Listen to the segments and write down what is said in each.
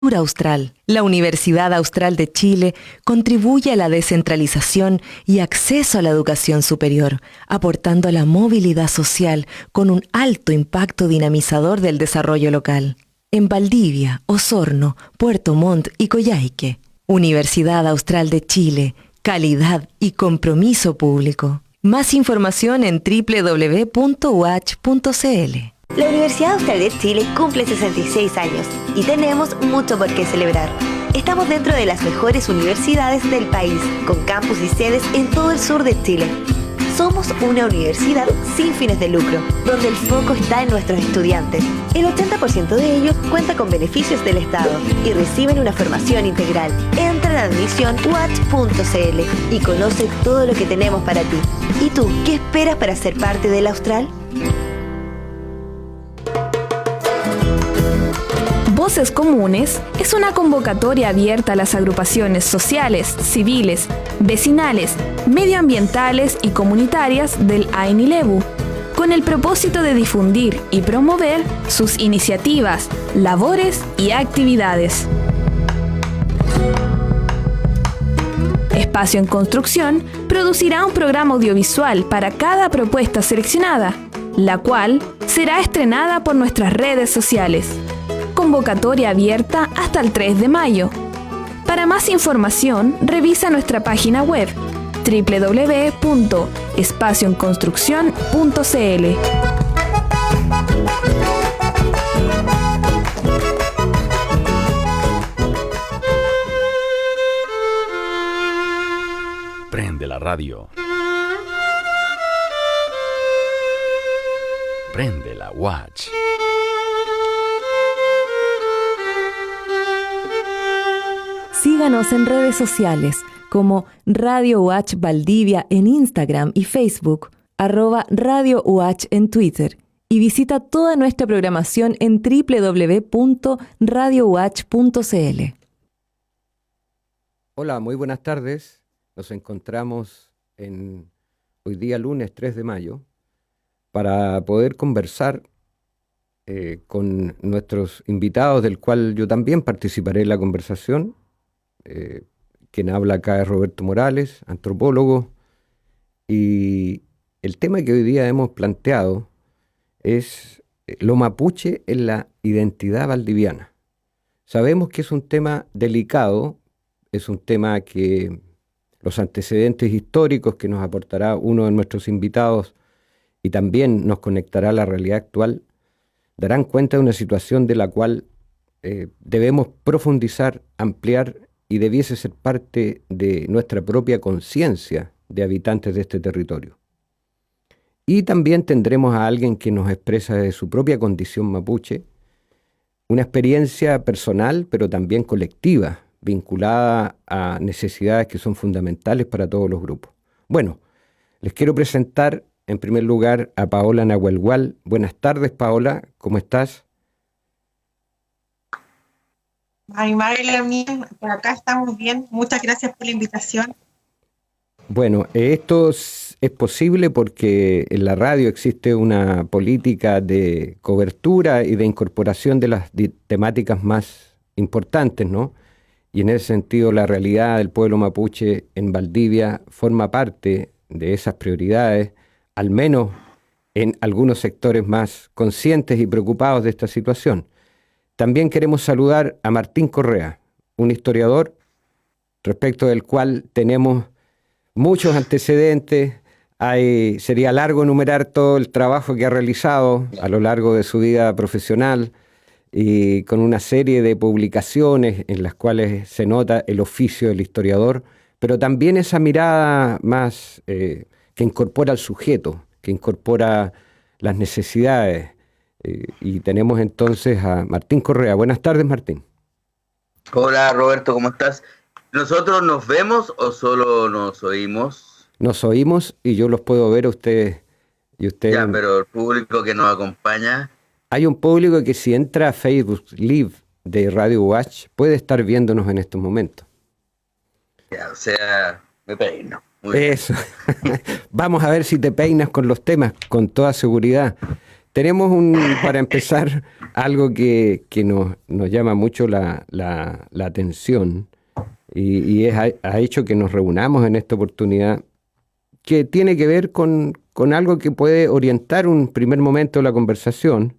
Cultura Austral. La Universidad Austral de Chile contribuye a la descentralización y acceso a la educación superior, aportando a la movilidad social con un alto impacto dinamizador del desarrollo local. En Valdivia, Osorno, Puerto Montt y Coyhaique. Universidad Austral de Chile, calidad y compromiso público. Más información en www.uach.cl. La Universidad Austral de Chile cumple 66 años y tenemos mucho por qué celebrar. Estamos dentro de las mejores universidades del país, con campus y sedes en todo el sur de Chile. Somos una universidad sin fines de lucro, donde el foco está en nuestros estudiantes. El 80% de ellos cuenta con beneficios del Estado y reciben una formación integral. Entra a la admisión uach.cl y conoce todo lo que tenemos para ti. ¿Y tú, qué esperas para ser parte del Austral? Voces Comunes es una convocatoria abierta a las agrupaciones sociales, civiles, vecinales, medioambientales y comunitarias del AENILEBU, con el propósito de difundir y promover sus iniciativas, labores y actividades. Espacio en Construcción producirá un programa audiovisual para cada propuesta seleccionada, la cual será estrenada por nuestras redes sociales. Convocatoria abierta hasta el 3 de mayo. Para más información, revisa nuestra página web www.espacioenconstruccion.cl. Prende la radio. Prende la Watch. Síganos en redes sociales como Radio UH Valdivia en Instagram y Facebook, @Radio UH en Twitter, y visita toda nuestra programación en www.radiouh.cl. Hola, muy buenas tardes. Nos encontramos hoy día lunes 3 de mayo para poder conversar con nuestros invitados, del cual yo también participaré en la conversación. Quien habla acá es Roberto Morales, antropólogo, y el tema que hoy día hemos planteado es lo mapuche en la identidad valdiviana. Sabemos que es un tema delicado, es un tema que los antecedentes históricos que nos aportará uno de nuestros invitados y también nos conectará a la realidad actual, darán cuenta de una situación de la cual debemos profundizar, ampliar, y debiese ser parte de nuestra propia conciencia de habitantes de este territorio. Y también tendremos a alguien que nos expresa de su propia condición mapuche, una experiencia personal, pero también colectiva, vinculada a necesidades que son fundamentales para todos los grupos. Bueno, les quiero presentar en primer lugar a Paola Nahuelhual. Buenas tardes, Paola, ¿cómo estás? Ay, María mía, por acá estamos bien. Muchas gracias por la invitación. Bueno, esto es posible porque en la radio existe una política de cobertura y de incorporación de las temáticas más importantes, ¿no? Y en ese sentido la realidad del pueblo mapuche en Valdivia forma parte de esas prioridades, al menos en algunos sectores más conscientes y preocupados de esta situación. También queremos saludar a Martín Correa, un historiador respecto del cual tenemos muchos antecedentes. Sería largo enumerar todo el trabajo que ha realizado a lo largo de su vida profesional y con una serie de publicaciones en las cuales se nota el oficio del historiador, pero también esa mirada más que incorpora al sujeto, que incorpora las necesidades. Y tenemos entonces a Martín Correa. Buenas tardes, Martín. Hola, Roberto, ¿cómo estás? ¿Nosotros nos vemos o solo nos oímos? Nos oímos y yo los puedo ver a ustedes. Y ustedes... Ya, pero el público que nos acompaña... Hay un público que si entra a Facebook Live de Radio Watch puede estar viéndonos en estos momentos. Ya, o sea, me peino. Eso. Vamos a ver si te peinas con los temas, con toda seguridad. Tenemos para empezar, algo que nos llama mucho la atención y ha hecho que nos reunamos en esta oportunidad, que tiene que ver con algo que puede orientar un primer momento de la conversación.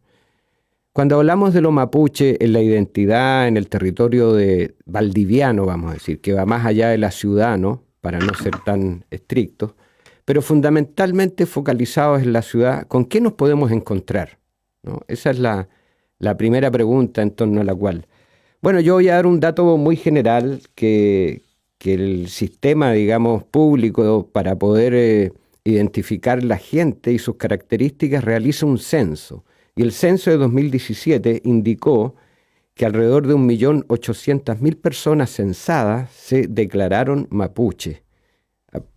Cuando hablamos de lo mapuche en la identidad, en el territorio valdiviano, vamos a decir, que va más allá de la ciudad, ¿no? Para no ser tan estrictos, pero fundamentalmente focalizados en la ciudad, ¿con qué nos podemos encontrar? ¿No? Esa es la primera pregunta en torno a la cual... Bueno, yo voy a dar un dato muy general que el sistema, digamos, público, para poder identificar la gente y sus características, realiza un censo. Y el censo de 2017 indicó que alrededor de 1.800.000 personas censadas se declararon mapuche.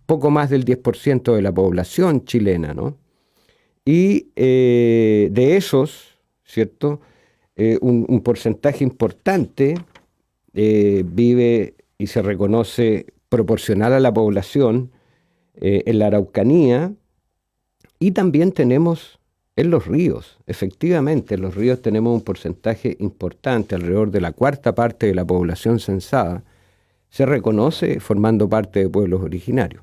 Poco más del 10% de la población chilena, ¿no? Y de esos, ¿cierto? Un porcentaje importante vive y se reconoce proporcional a la población en la Araucanía, y también tenemos en los ríos. Efectivamente, en los ríos tenemos un porcentaje importante, alrededor de la cuarta parte de la población censada se reconoce formando parte de pueblos originarios.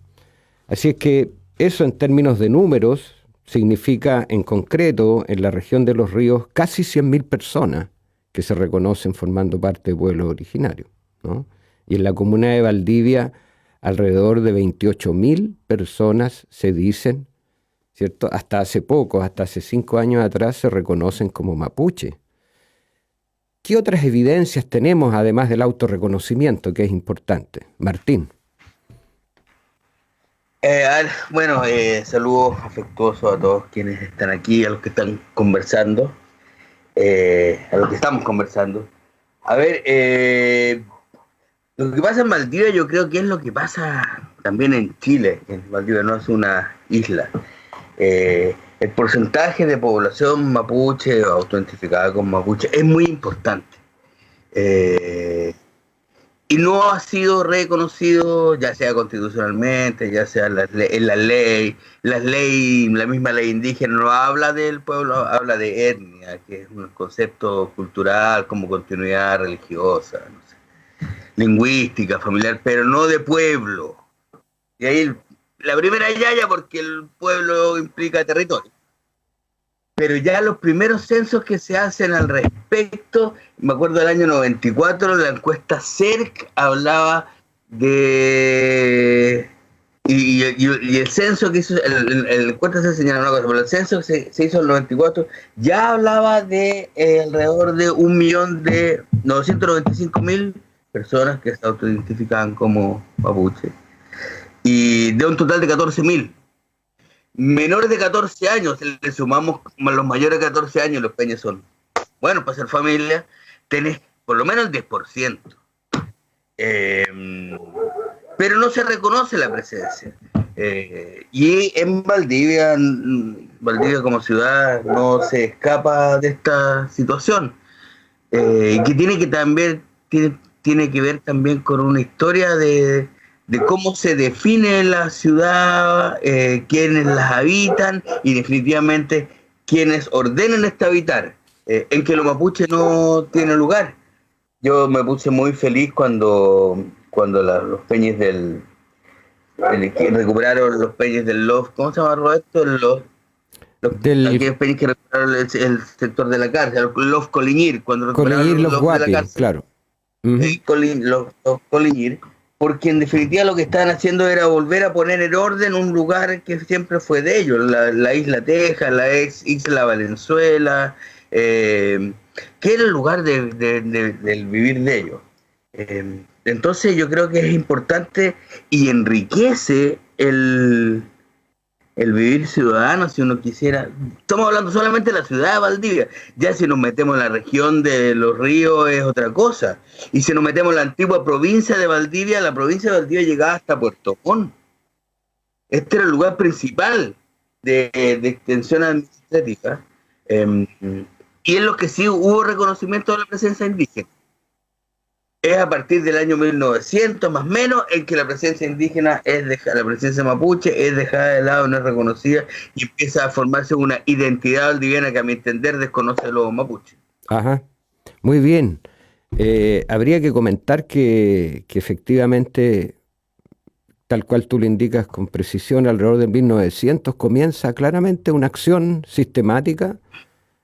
Así es que eso, en términos de números, significa en concreto en la región de los ríos casi 100.000 personas que se reconocen formando parte de pueblos originarios, ¿no? Y en la comuna de Valdivia alrededor de 28.000 personas se dicen, ¿cierto? Hasta hace poco, hasta hace 5 años atrás, se reconocen como mapuche. ¿Qué otras evidencias tenemos además del autorreconocimiento, que es importante? Martín. Bueno, saludos afectuosos a todos quienes están aquí, a los que están conversando, a los que estamos conversando. A ver, lo que pasa en Valdivia yo creo que es lo que pasa también en Chile. Valdivia no es una isla. El porcentaje de población mapuche o autoidentificada como mapuche es muy importante. Y no ha sido reconocido, ya sea constitucionalmente, ya sea en la ley. La misma ley indígena no habla del pueblo, habla de etnia, que es un concepto cultural como continuidad religiosa, no sé, lingüística, familiar, pero no de pueblo. Y ahí la primera yaya, porque el pueblo implica territorio. Pero ya los primeros censos que se hacen al respecto, me acuerdo del año 94, la encuesta CERC hablaba de... Y el censo que hizo, el encuesta se señala una cosa, pero el censo que se hizo en el 94 ya hablaba de alrededor de 1.995.000 personas que se autoidentificaban como mapuche. Y de un total de 14.000. Menores de 14 años, le sumamos los mayores de 14 años, los peñas son, bueno, para ser familia, tenés por lo menos el 10%. Pero no se reconoce la presencia. Y en Valdivia como ciudad no se escapa de esta situación. Que tiene que ver también con una historia de cómo se define la ciudad, quiénes las habitan y definitivamente quiénes ordenan habitar, en que los mapuches no tienen lugar. Yo me puse muy feliz cuando los peñes que recuperaron los peñes del LOF, ¿cómo se llama, Roberto? Aquellos peñes que recuperaron el sector de la cárcel, el LOF Coliñir, cuando recuperaron los LOF de la cárcel. Claro. Los Coliñir. Porque en definitiva lo que estaban haciendo era volver a poner en orden un lugar que siempre fue de ellos, la isla Texas, la ex isla Valenzuela, que era el lugar del vivir de ellos. Entonces yo creo que es importante y enriquece el vivir ciudadano, si uno quisiera. Estamos hablando solamente de la ciudad de Valdivia. Ya si nos metemos en la región de los ríos es otra cosa. Y si nos metemos en la antigua provincia de Valdivia, la provincia de Valdivia llegaba hasta Puerto Montt. Este era el lugar principal de extensión administrativa. Y en lo que sí hubo reconocimiento de la presencia indígena. es a partir del año 1900, más o menos, en que la presencia indígena la presencia mapuche es dejada de lado, no es reconocida, y empieza a formarse una identidad valdiviana que a mi entender desconoce a los mapuches. Ajá, muy bien. Habría que comentar que efectivamente, tal cual tú lo indicas con precisión, alrededor del 1900 comienza claramente una acción sistemática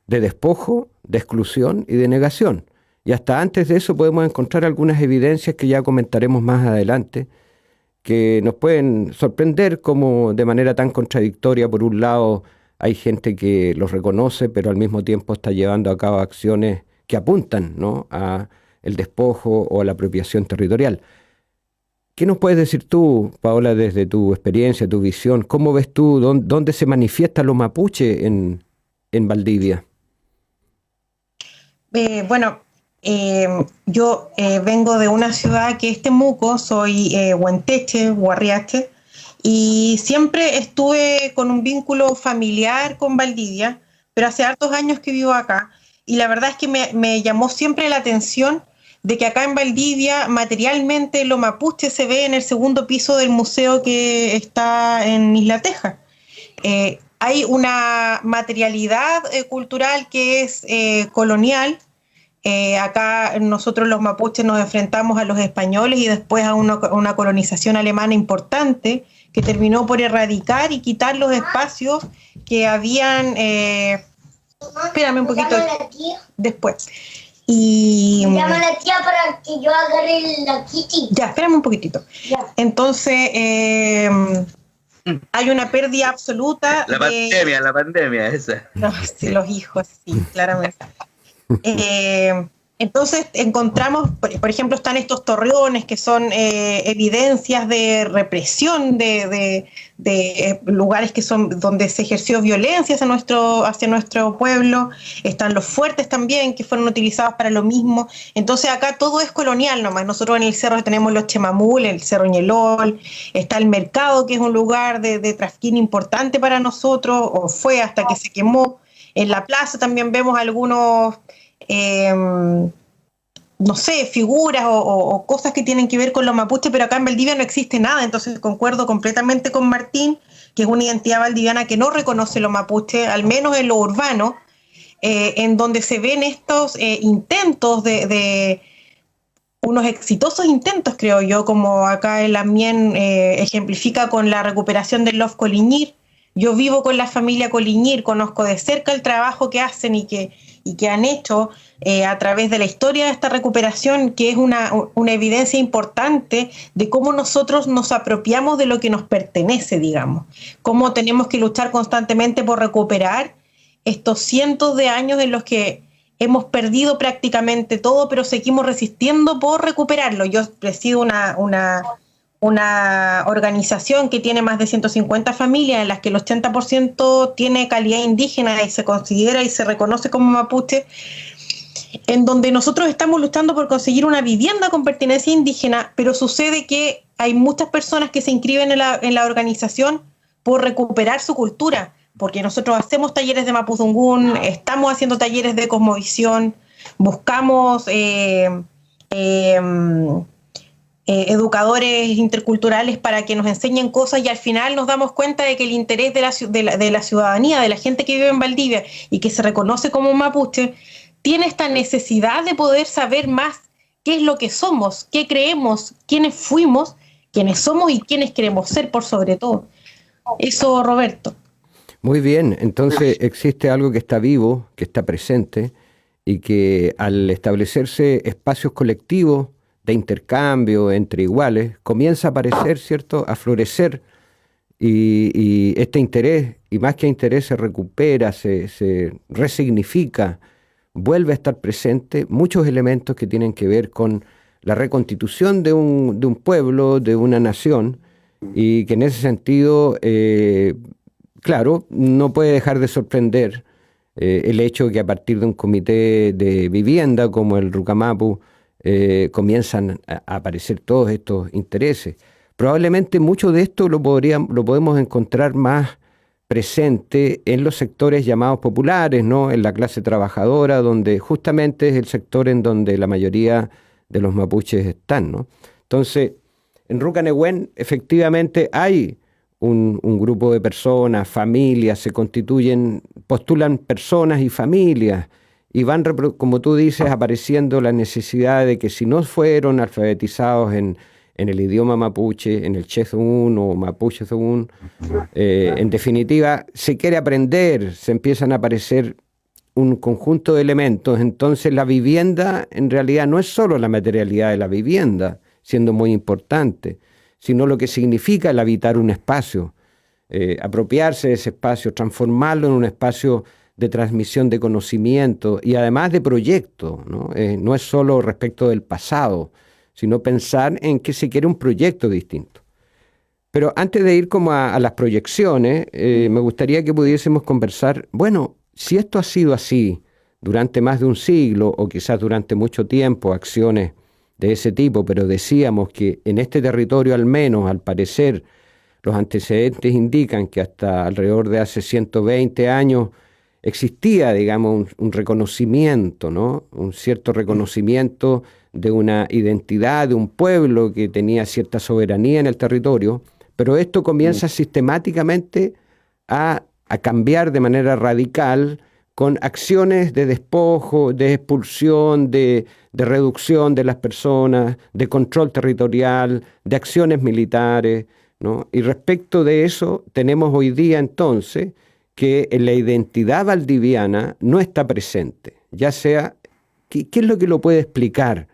de despojo, de exclusión y de negación. Y hasta antes de eso podemos encontrar algunas evidencias que ya comentaremos más adelante, que nos pueden sorprender como de manera tan contradictoria. Por un lado, hay gente que los reconoce, pero al mismo tiempo está llevando a cabo acciones que apuntan, ¿no?, a el despojo o a la apropiación territorial. ¿Qué nos puedes decir tú, Paola, desde tu experiencia, tu visión? ¿Cómo ves tú dónde se manifiestan los mapuches en Valdivia? Yo vengo de una ciudad que es Temuco, soy huenteche, huarriache, y siempre estuve con un vínculo familiar con Valdivia, pero hace hartos años que vivo acá, y la verdad es que me llamó siempre la atención de que acá en Valdivia materialmente lo mapuche se ve en el segundo piso del museo que está en Isla Teja. Hay una materialidad cultural que es colonial. Acá nosotros los mapuches nos enfrentamos a los españoles y después a una colonización alemana importante que terminó por erradicar y quitar los espacios que habían... espérame un poquito después. Y llama a la tía para que yo agarre la kitty. Ya, espérame un poquitito. Ya. Entonces, hay una pérdida absoluta. La pandemia esa. No, sí, los hijos, sí, claramente. Entonces encontramos, por ejemplo, están estos torreones que son evidencias de represión de lugares que son donde se ejerció violencia hacia nuestro pueblo. Están los fuertes también que fueron utilizados para lo mismo. Entonces acá todo es colonial nomás. Nosotros en el cerro tenemos los Chemamul, el Cerro Ñelol, está el mercado, que es un lugar de trafficking importante para nosotros, o fue hasta que se quemó. En la plaza también vemos algunos no sé, figuras o cosas que tienen que ver con los mapuches, pero acá en Valdivia no existe nada. Entonces concuerdo completamente con Martín, que es una identidad valdiviana que no reconoce los mapuches, al menos en lo urbano, en donde se ven estos intentos de unos exitosos intentos, creo yo, como acá el Amien ejemplifica con la recuperación del Lof Coliñir. Yo vivo con la familia Coliñir, conozco de cerca el trabajo que hacen y que han hecho a través de la historia de esta recuperación, que es una evidencia importante de cómo nosotros nos apropiamos de lo que nos pertenece, digamos. Cómo tenemos que luchar constantemente por recuperar estos cientos de años en los que hemos perdido prácticamente todo, pero seguimos resistiendo por recuperarlo. Yo presido una organización que tiene más de 150 familias, en las que el 80% tiene calidad indígena y se considera y se reconoce como mapuche, en donde nosotros estamos luchando por conseguir una vivienda con pertenencia indígena, pero sucede que hay muchas personas que se inscriben en la organización por recuperar su cultura, porque nosotros hacemos talleres de mapudungún, estamos haciendo talleres de cosmovisión, buscamos educadores interculturales para que nos enseñen cosas, y al final nos damos cuenta de que el interés de la ciudadanía, de la gente que vive en Valdivia y que se reconoce como mapuche, tiene esta necesidad de poder saber más qué es lo que somos, qué creemos, quiénes fuimos, quiénes somos y quiénes queremos ser por sobre todo. Eso, Roberto. Muy bien, entonces existe algo que está vivo, que está presente, y que al establecerse espacios colectivos de intercambio entre iguales, comienza a aparecer, ¿cierto?, a florecer, y este interés, y más que interés, se recupera, se resignifica, vuelve a estar presente muchos elementos que tienen que ver con la reconstitución de un pueblo, de una nación, y que en ese sentido, claro, no puede dejar de sorprender el hecho que a partir de un comité de vivienda como el Rucamapu comienzan a aparecer todos estos intereses. Probablemente mucho de esto lo podemos encontrar más presente en los sectores llamados populares, ¿no?, en la clase trabajadora, donde justamente es el sector en donde la mayoría de los mapuches están, ¿no? Entonces, en Ruca-Nehuen efectivamente hay un grupo de personas, familias, se constituyen, postulan personas y familias, y van, como tú dices, apareciendo la necesidad de que si no fueron alfabetizados en el idioma mapuche, en el Chezun o mapuche Zun, en definitiva, se quiere aprender, se empiezan a aparecer un conjunto de elementos. Entonces la vivienda en realidad no es solo la materialidad de la vivienda, siendo muy importante, sino lo que significa el habitar un espacio, apropiarse de ese espacio, transformarlo en un espacio de transmisión de conocimiento y además de proyecto, ¿no? No es solo respecto del pasado, sino pensar en que se quiere un proyecto distinto. Pero antes de ir como a las proyecciones, me gustaría que pudiésemos conversar, bueno, si esto ha sido así durante más de un siglo o quizás durante mucho tiempo, acciones de ese tipo, pero decíamos que en este territorio al menos, al parecer, los antecedentes indican que hasta alrededor de hace 120 años existía, digamos, un reconocimiento, ¿no? Un cierto reconocimiento de una identidad, de un pueblo que tenía cierta soberanía en el territorio, pero esto comienza sistemáticamente a cambiar de manera radical con acciones de despojo, de expulsión, de reducción de las personas, de control territorial, de acciones militares, ¿no? Y respecto de eso, tenemos hoy día entonces que la identidad valdiviana no está presente, ya sea, ¿qué es lo que lo puede explicar?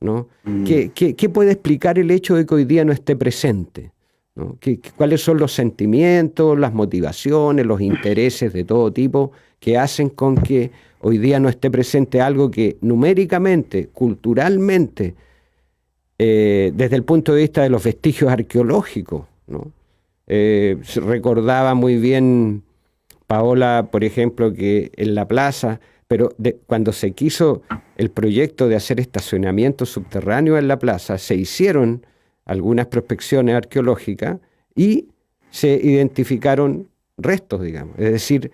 ¿No? ¿Qué puede explicar el hecho de que hoy día no esté presente? ¿No? ¿Cuáles son los sentimientos, las motivaciones, los intereses de todo tipo que hacen con que hoy día no esté presente algo que numéricamente, culturalmente, desde el punto de vista de los vestigios arqueológicos, ¿no? Se recordaba muy bien Paola, por ejemplo, que en la plaza, pero cuando se quiso el proyecto de hacer estacionamiento subterráneo en la plaza, se hicieron algunas prospecciones arqueológicas y se identificaron restos, digamos. Es decir,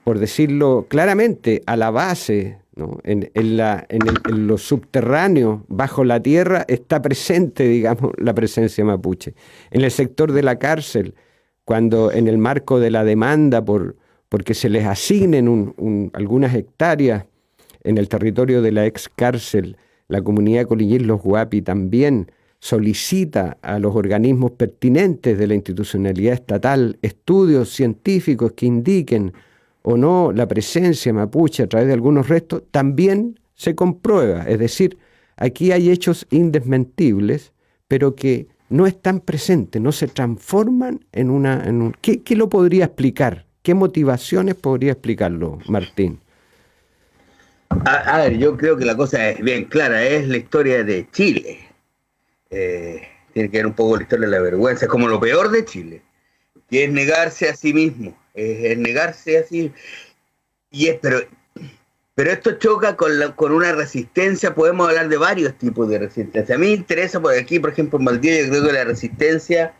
por decirlo claramente, a la base, ¿no? en lo subterráneo, bajo la tierra, está presente, digamos, la presencia mapuche. En el sector de la cárcel, cuando en el marco de la demanda porque se les asignen algunas hectáreas en el territorio de la ex cárcel, la comunidad de Colillín Los Huapi también solicita a los organismos pertinentes de la institucionalidad estatal estudios científicos que indiquen o no la presencia mapuche a través de algunos restos, también se comprueba. Es decir, aquí hay hechos indesmentibles, pero que no están presentes, no se transforman en un... ¿Qué lo podría explicar? ¿Qué motivaciones podría explicarlo, Martín? A ver, yo creo que la cosa es bien clara, es la historia de Chile. Tiene que ver un poco la historia de la vergüenza, es como lo peor de Chile, que es negarse a sí mismo, es negarse a sí. Pero esto choca con una resistencia. Podemos hablar de varios tipos de resistencia. A mí me interesa, por aquí, por ejemplo, en Valdivia, yo creo que la resistencia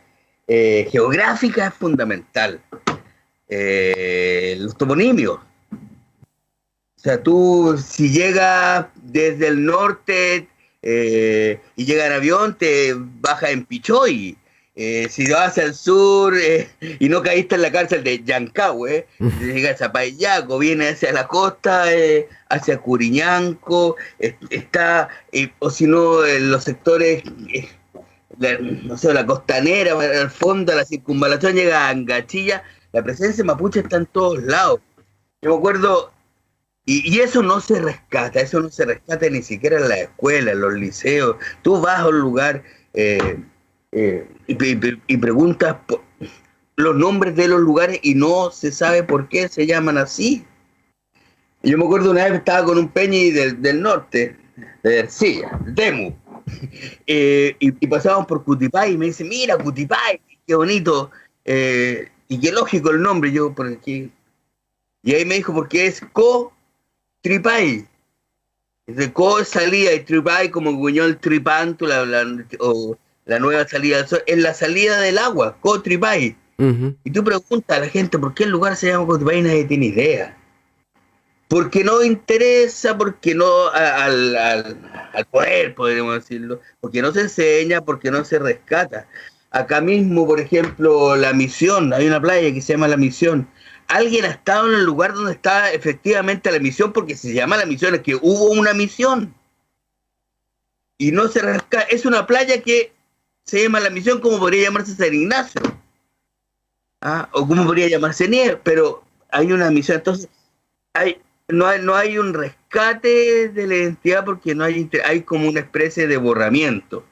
geográfica es fundamental. Los toponimios. O sea, tú, si llegas desde el norte y llega en avión, te bajas en Pichoy. Si vas al sur y no caíste en la cárcel de Yancahue, llegas a Payaco, viene hacia la costa, hacia Curiñanco, o si no, en los sectores, no sé, la costanera, al fondo, la circunvalación, llega a Angachilla. La presencia mapuche está en todos lados. Yo me acuerdo, y eso no se rescata ni siquiera en la escuela, en los liceos. Tú vas a un lugar y preguntas por los nombres de los lugares y no se sabe por qué se llaman así. Yo me acuerdo una vez que estaba con un peñi del norte, de Ercilla, Temu, y pasábamos por Cutipay y me dice, mira Cutipay, qué bonito, y qué lógico el nombre. Yo, por aquí, y ahí me dijo, porque es Co-Tripay. De Co es salida y Tripay como Guñol Tripanto, la nueva salida del sol, es la salida del agua, Co-Tripay. Y tú preguntas a la gente por qué el lugar se llama Co-Tripay y nadie tiene idea. Porque no interesa, porque no al al poder, podríamos decirlo, porque no se enseña, porque no se rescata. Acá mismo, por ejemplo, La Misión, hay una playa que se llama La Misión. Alguien ha estado en el lugar donde está efectivamente la misión, porque se llama La Misión, es que hubo una misión. Y no se rescata. Es una playa que se llama La Misión, como podría llamarse San Ignacio. O como podría llamarse Nieves, pero hay una misión. Entonces, no hay un rescate de la identidad porque no hay como una especie de borramiento.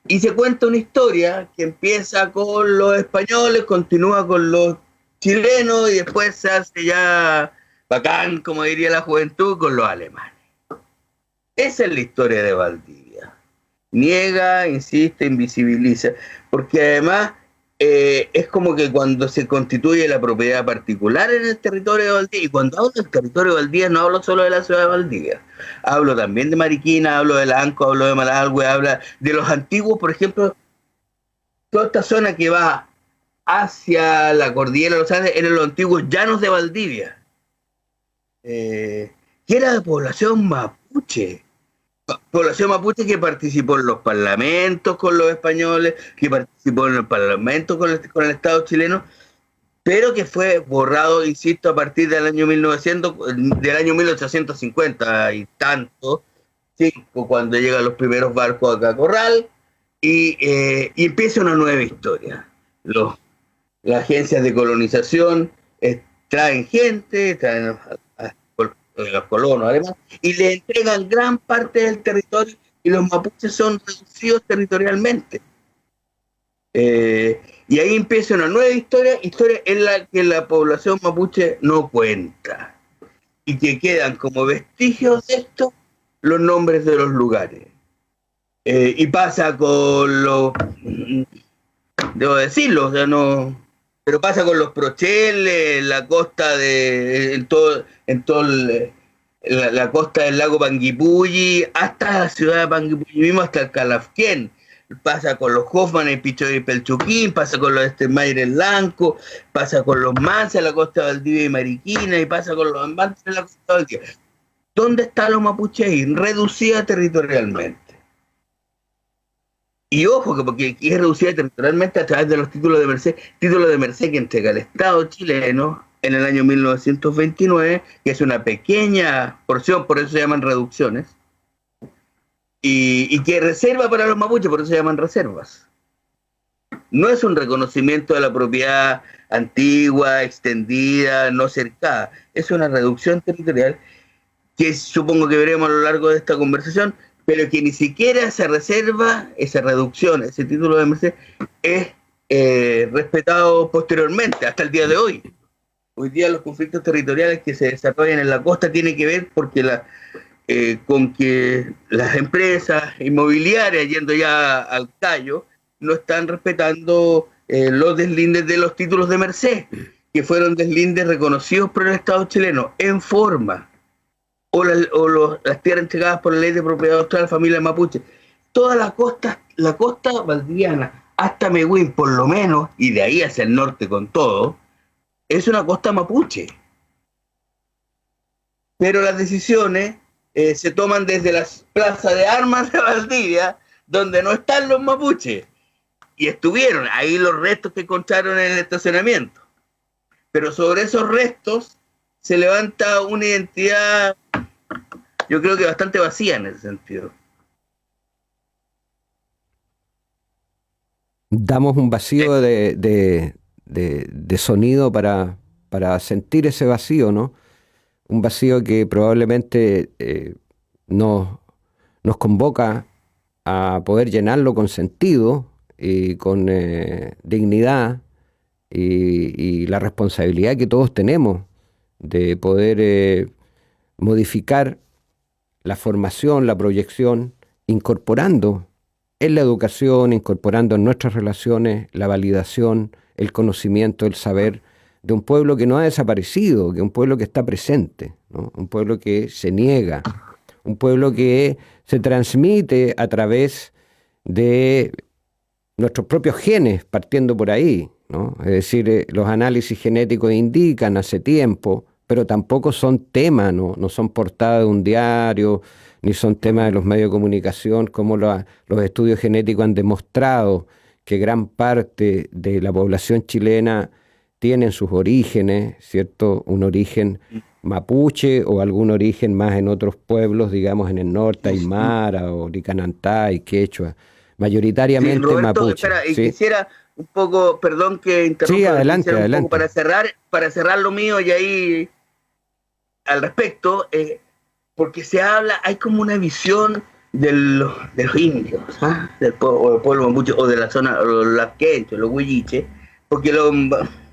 Y se cuenta una historia que empieza con los españoles, continúa con los chilenos y después se hace ya bacán, como diría la juventud, con los alemanes. Esa es la historia de Valdivia. Niega, insiste, invisibiliza, porque además es como que cuando se constituye la propiedad particular en el territorio de Valdivia, y cuando hablo del territorio de Valdivia no hablo solo de la ciudad de Valdivia, hablo también de Mariquina, hablo de Lanco, hablo de Malargüe, hablo de los antiguos, por ejemplo, toda esta zona que va hacia la cordillera de los Andes, eran los antiguos llanos de Valdivia, que era de población mapuche. Población mapuche que participó en los parlamentos con los españoles, que participó en el parlamento con el Estado chileno, pero que fue borrado, insisto, a partir del año 1850 y tanto, cuando llegan los primeros barcos acá a Corral, y empieza una nueva historia. Las agencias de colonización traen gente, traen los colonos además, y le entregan gran parte del territorio y los mapuches son reducidos territorialmente. Y ahí empieza una nueva historia en la que la población mapuche no cuenta y que quedan como vestigios de esto los nombres de los lugares. Y pasa con los, debo decirlo, o sea, no, pero pasa con los Procheles, la costa la costa del lago Panguipulli, hasta la ciudad de Panguipulli mismo, hasta el Calafquén. Pasa con los Hoffman en Picho y Pelchuquín, pasa con los Stenmayer en Lanco, pasa con los Mansa en la costa de Valdivia y Mariquina, y pasa con los Ambantes en la costa de Valdivia. ¿Dónde está los mapuches ahí? Reducida territorialmente. Y ojo, que porque es reducida territorialmente a través de los títulos de merced que entrega el Estado chileno en el año 1929, que es una pequeña porción, por eso se llaman reducciones, y que reserva para los mapuches, por eso se llaman reservas. No es un reconocimiento de la propiedad antigua, extendida, no cercada, es una reducción territorial que supongo que veremos a lo largo de esta conversación, pero que ni siquiera esa reserva, esa reducción, ese título de merced es respetado posteriormente, hasta el día de hoy. Hoy día los conflictos territoriales que se desarrollan en la costa tienen que ver con que las empresas inmobiliarias, yendo ya al callo, no están respetando los deslindes de los títulos de merced, que fueron deslindes reconocidos por el Estado chileno en forma, o las tierras entregadas por la ley de propiedad austral a la familia mapuche. Toda la costa valdiviana, hasta Mehuín por lo menos, y de ahí hacia el norte con todo, es una costa mapuche. Pero las decisiones se toman desde las plazas de armas de Valdivia, donde no están los mapuches. Y estuvieron ahí los restos que encontraron en el estacionamiento. Pero sobre esos restos se levanta una identidad, yo creo que bastante vacía en ese sentido. Damos un vacío de sonido para sentir ese vacío, ¿no? Un vacío que probablemente nos convoca a poder llenarlo con sentido y con dignidad y la responsabilidad que todos tenemos de poder modificar la formación, la proyección, incorporando en la educación, incorporando en nuestras relaciones la validación, el conocimiento, el saber de un pueblo que no ha desaparecido, que un pueblo que está presente, ¿no? Un pueblo que se niega, un pueblo que se transmite a través de nuestros propios genes, partiendo por ahí, ¿no? Es decir, los análisis genéticos indican hace tiempo, pero tampoco son tema, no son portada de un diario, ni son temas de los medios de comunicación, como los estudios genéticos han demostrado que gran parte de la población chilena tiene sus orígenes, ¿cierto? Un origen mapuche o algún origen más en otros pueblos, digamos en el norte, Aymara o Licanantay, quechua, mayoritariamente sí, Roberto, mapuche. Espera, ¿sí? Quisiera un poco, perdón que interrumpa, sí, adelante. para cerrar lo mío y ahí al respecto, porque se habla, hay como una visión de los indios, ¿ah? del pueblo mapuche o de la zona, los quenches, los huilliches, porque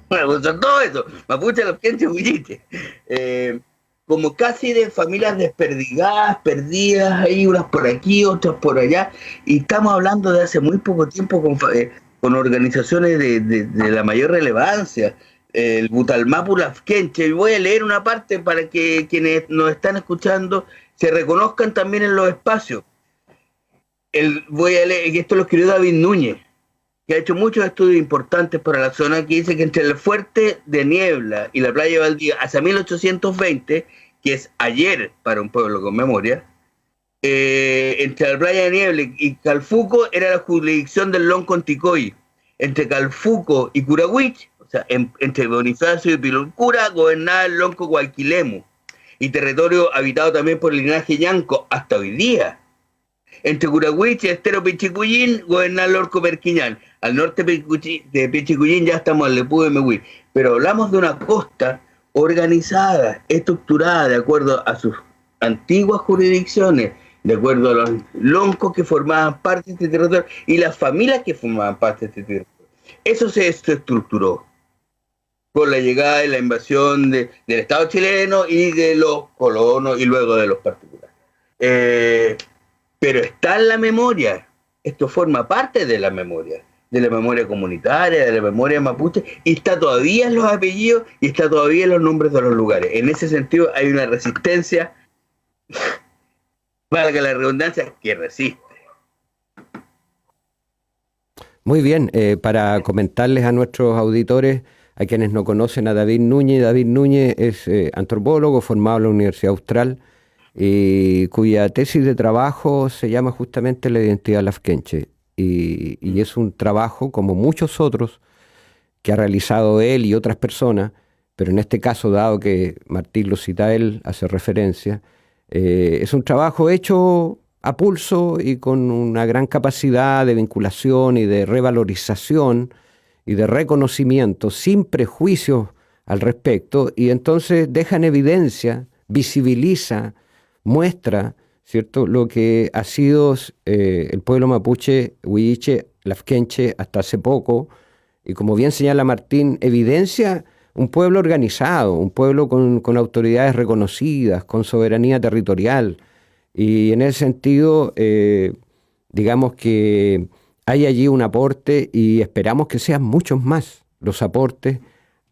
bueno, son todo eso, mapuche, los quenches, huilliches, como casi de familias desperdigadas, perdidas, ahí unas por aquí, otras por allá, y estamos hablando de hace muy poco tiempo con organizaciones de la mayor relevancia, el Butalmapu Lafkenche, y voy a leer una parte para que quienes nos están escuchando se reconozcan también en los espacios. Voy a leer, esto lo escribió David Núñez, que ha hecho muchos estudios importantes para la zona, que dice que entre el fuerte de Niebla y la playa de Valdivia, hacia 1820, que es ayer para un pueblo con memoria, entre la playa de Niebla y Calfuco era la jurisdicción del Lonco Anticoy. Entre Calfuco y Curahuich, o sea, entre Bonifacio y Pilulcura, gobernaba el Lonco Gualquilemu, y territorio habitado también por el linaje Yanco hasta hoy día. Entre Curahuich y Estero Pichicuyín, gobernaba el Orco Perquiñán. Al norte de Pichicuyín ya estamos al Lepú de Mehuí. Pero hablamos de una costa organizada, estructurada, de acuerdo a sus antiguas jurisdicciones, de acuerdo a los loncos que formaban parte de este territorio y las familias que formaban parte de este territorio. Eso se estructuró con la llegada y la invasión del Estado chileno y de los colonos y luego de los particulares. Pero está en la memoria, esto forma parte de la memoria comunitaria, de la memoria mapuche, y está todavía en los apellidos y está todavía en los nombres de los lugares. En ese sentido hay una resistencia, valga la redundancia, que resiste. Muy bien, para comentarles a nuestros auditores, a quienes no conocen a David Núñez. David Núñez es antropólogo formado en la Universidad Austral, cuya tesis de trabajo se llama justamente La identidad lafkenche. Y es un trabajo, como muchos otros, que ha realizado él y otras personas, pero en este caso, dado que Martín lo cita él, hace referencia, es un trabajo hecho a pulso y con una gran capacidad de vinculación y de revalorización y de reconocimiento, sin prejuicios al respecto, y entonces deja en evidencia, visibiliza, muestra, ¿cierto?, lo que ha sido el pueblo mapuche, huilliche, lafkenche hasta hace poco, y como bien señala Martín, evidencia un pueblo organizado, un pueblo con autoridades reconocidas, con soberanía territorial, y en ese sentido, digamos que hay allí un aporte y esperamos que sean muchos más los aportes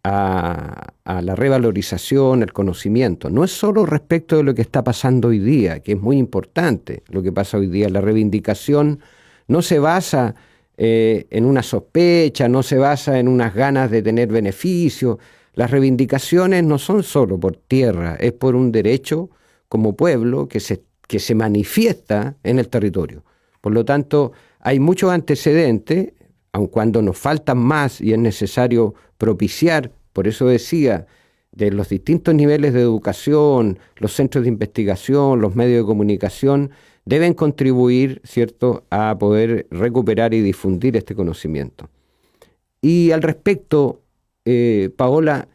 a la revalorización, el conocimiento. No es solo respecto de lo que está pasando hoy día, que es muy importante lo que pasa hoy día. La reivindicación no se basa en una sospecha, no se basa en unas ganas de tener beneficios. Las reivindicaciones no son solo por tierra, es por un derecho como pueblo que se manifiesta en el territorio. Por lo tanto, hay muchos antecedentes, aun cuando nos faltan más y es necesario propiciar, por eso decía, de los distintos niveles de educación, los centros de investigación, los medios de comunicación, deben contribuir, ¿cierto?, a poder recuperar y difundir este conocimiento. Y al respecto, Paola,